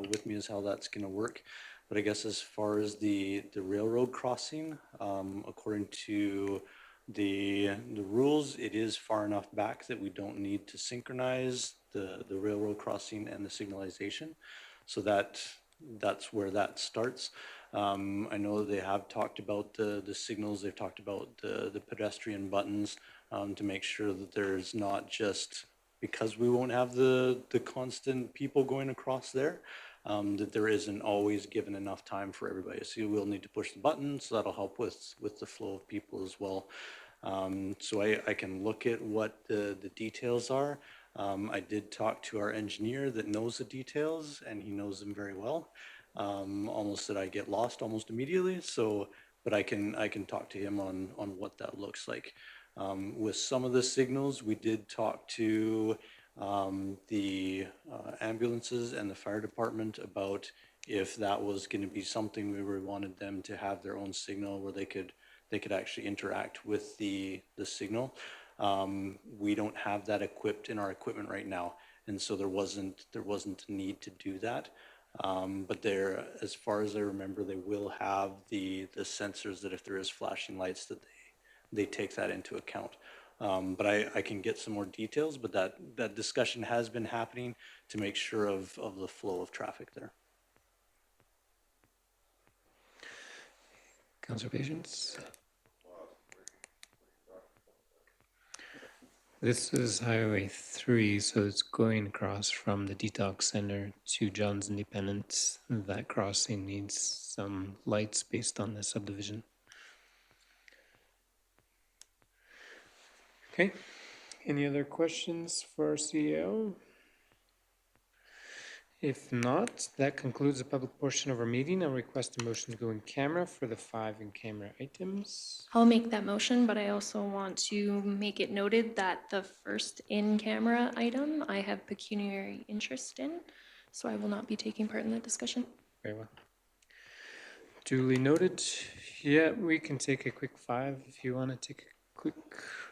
with me as how that's going to work. But I guess as far as the railroad crossing, according to the rules, it is far enough back that we don't need to synchronize the railroad crossing and the signalization. So that's where that starts. I know they have talked about the signals. They've talked about the pedestrian buttons to make sure that there's not just, because we won't have the constant people going across there, that there isn't always given enough time for everybody. So you will need to push the button, so that'll help with the flow of people as well. So I can look at what the details are. I did talk to our engineer that knows the details, and he knows them very well. Almost that I get lost almost immediately. So, but I can talk to him on what that looks like. With some of the signals, we did talk to the ambulances and the fire department about if that was going to be something we wanted them to have their own signal where they could actually interact with the signal. We don't have that equipped in our equipment right now, and so there wasn't a need to do that. But there, as far as I remember, they will have the sensors that if there is flashing lights, that they take that into account. But I can get some more details, but that discussion has been happening to make sure of the flow of traffic there. Councilor Patience? This is Highway 3, so it's going across from the detox center to John's Independence. That crossing needs some lights based on the subdivision. Okay, any other questions for our CEO? If not, that concludes the public portion of our meeting. I'll request a motion to go in camera for the 5 in-camera items. I'll make that motion, but I also want to make it noted that the first in-camera item I have pecuniary interest in, so I will not be taking part in the discussion. Very well. Duly noted. Yeah, we can take a quick 5 if you want to take a quick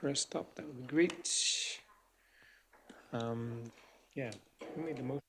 rest stop. That would be great. Yeah, who made the motion?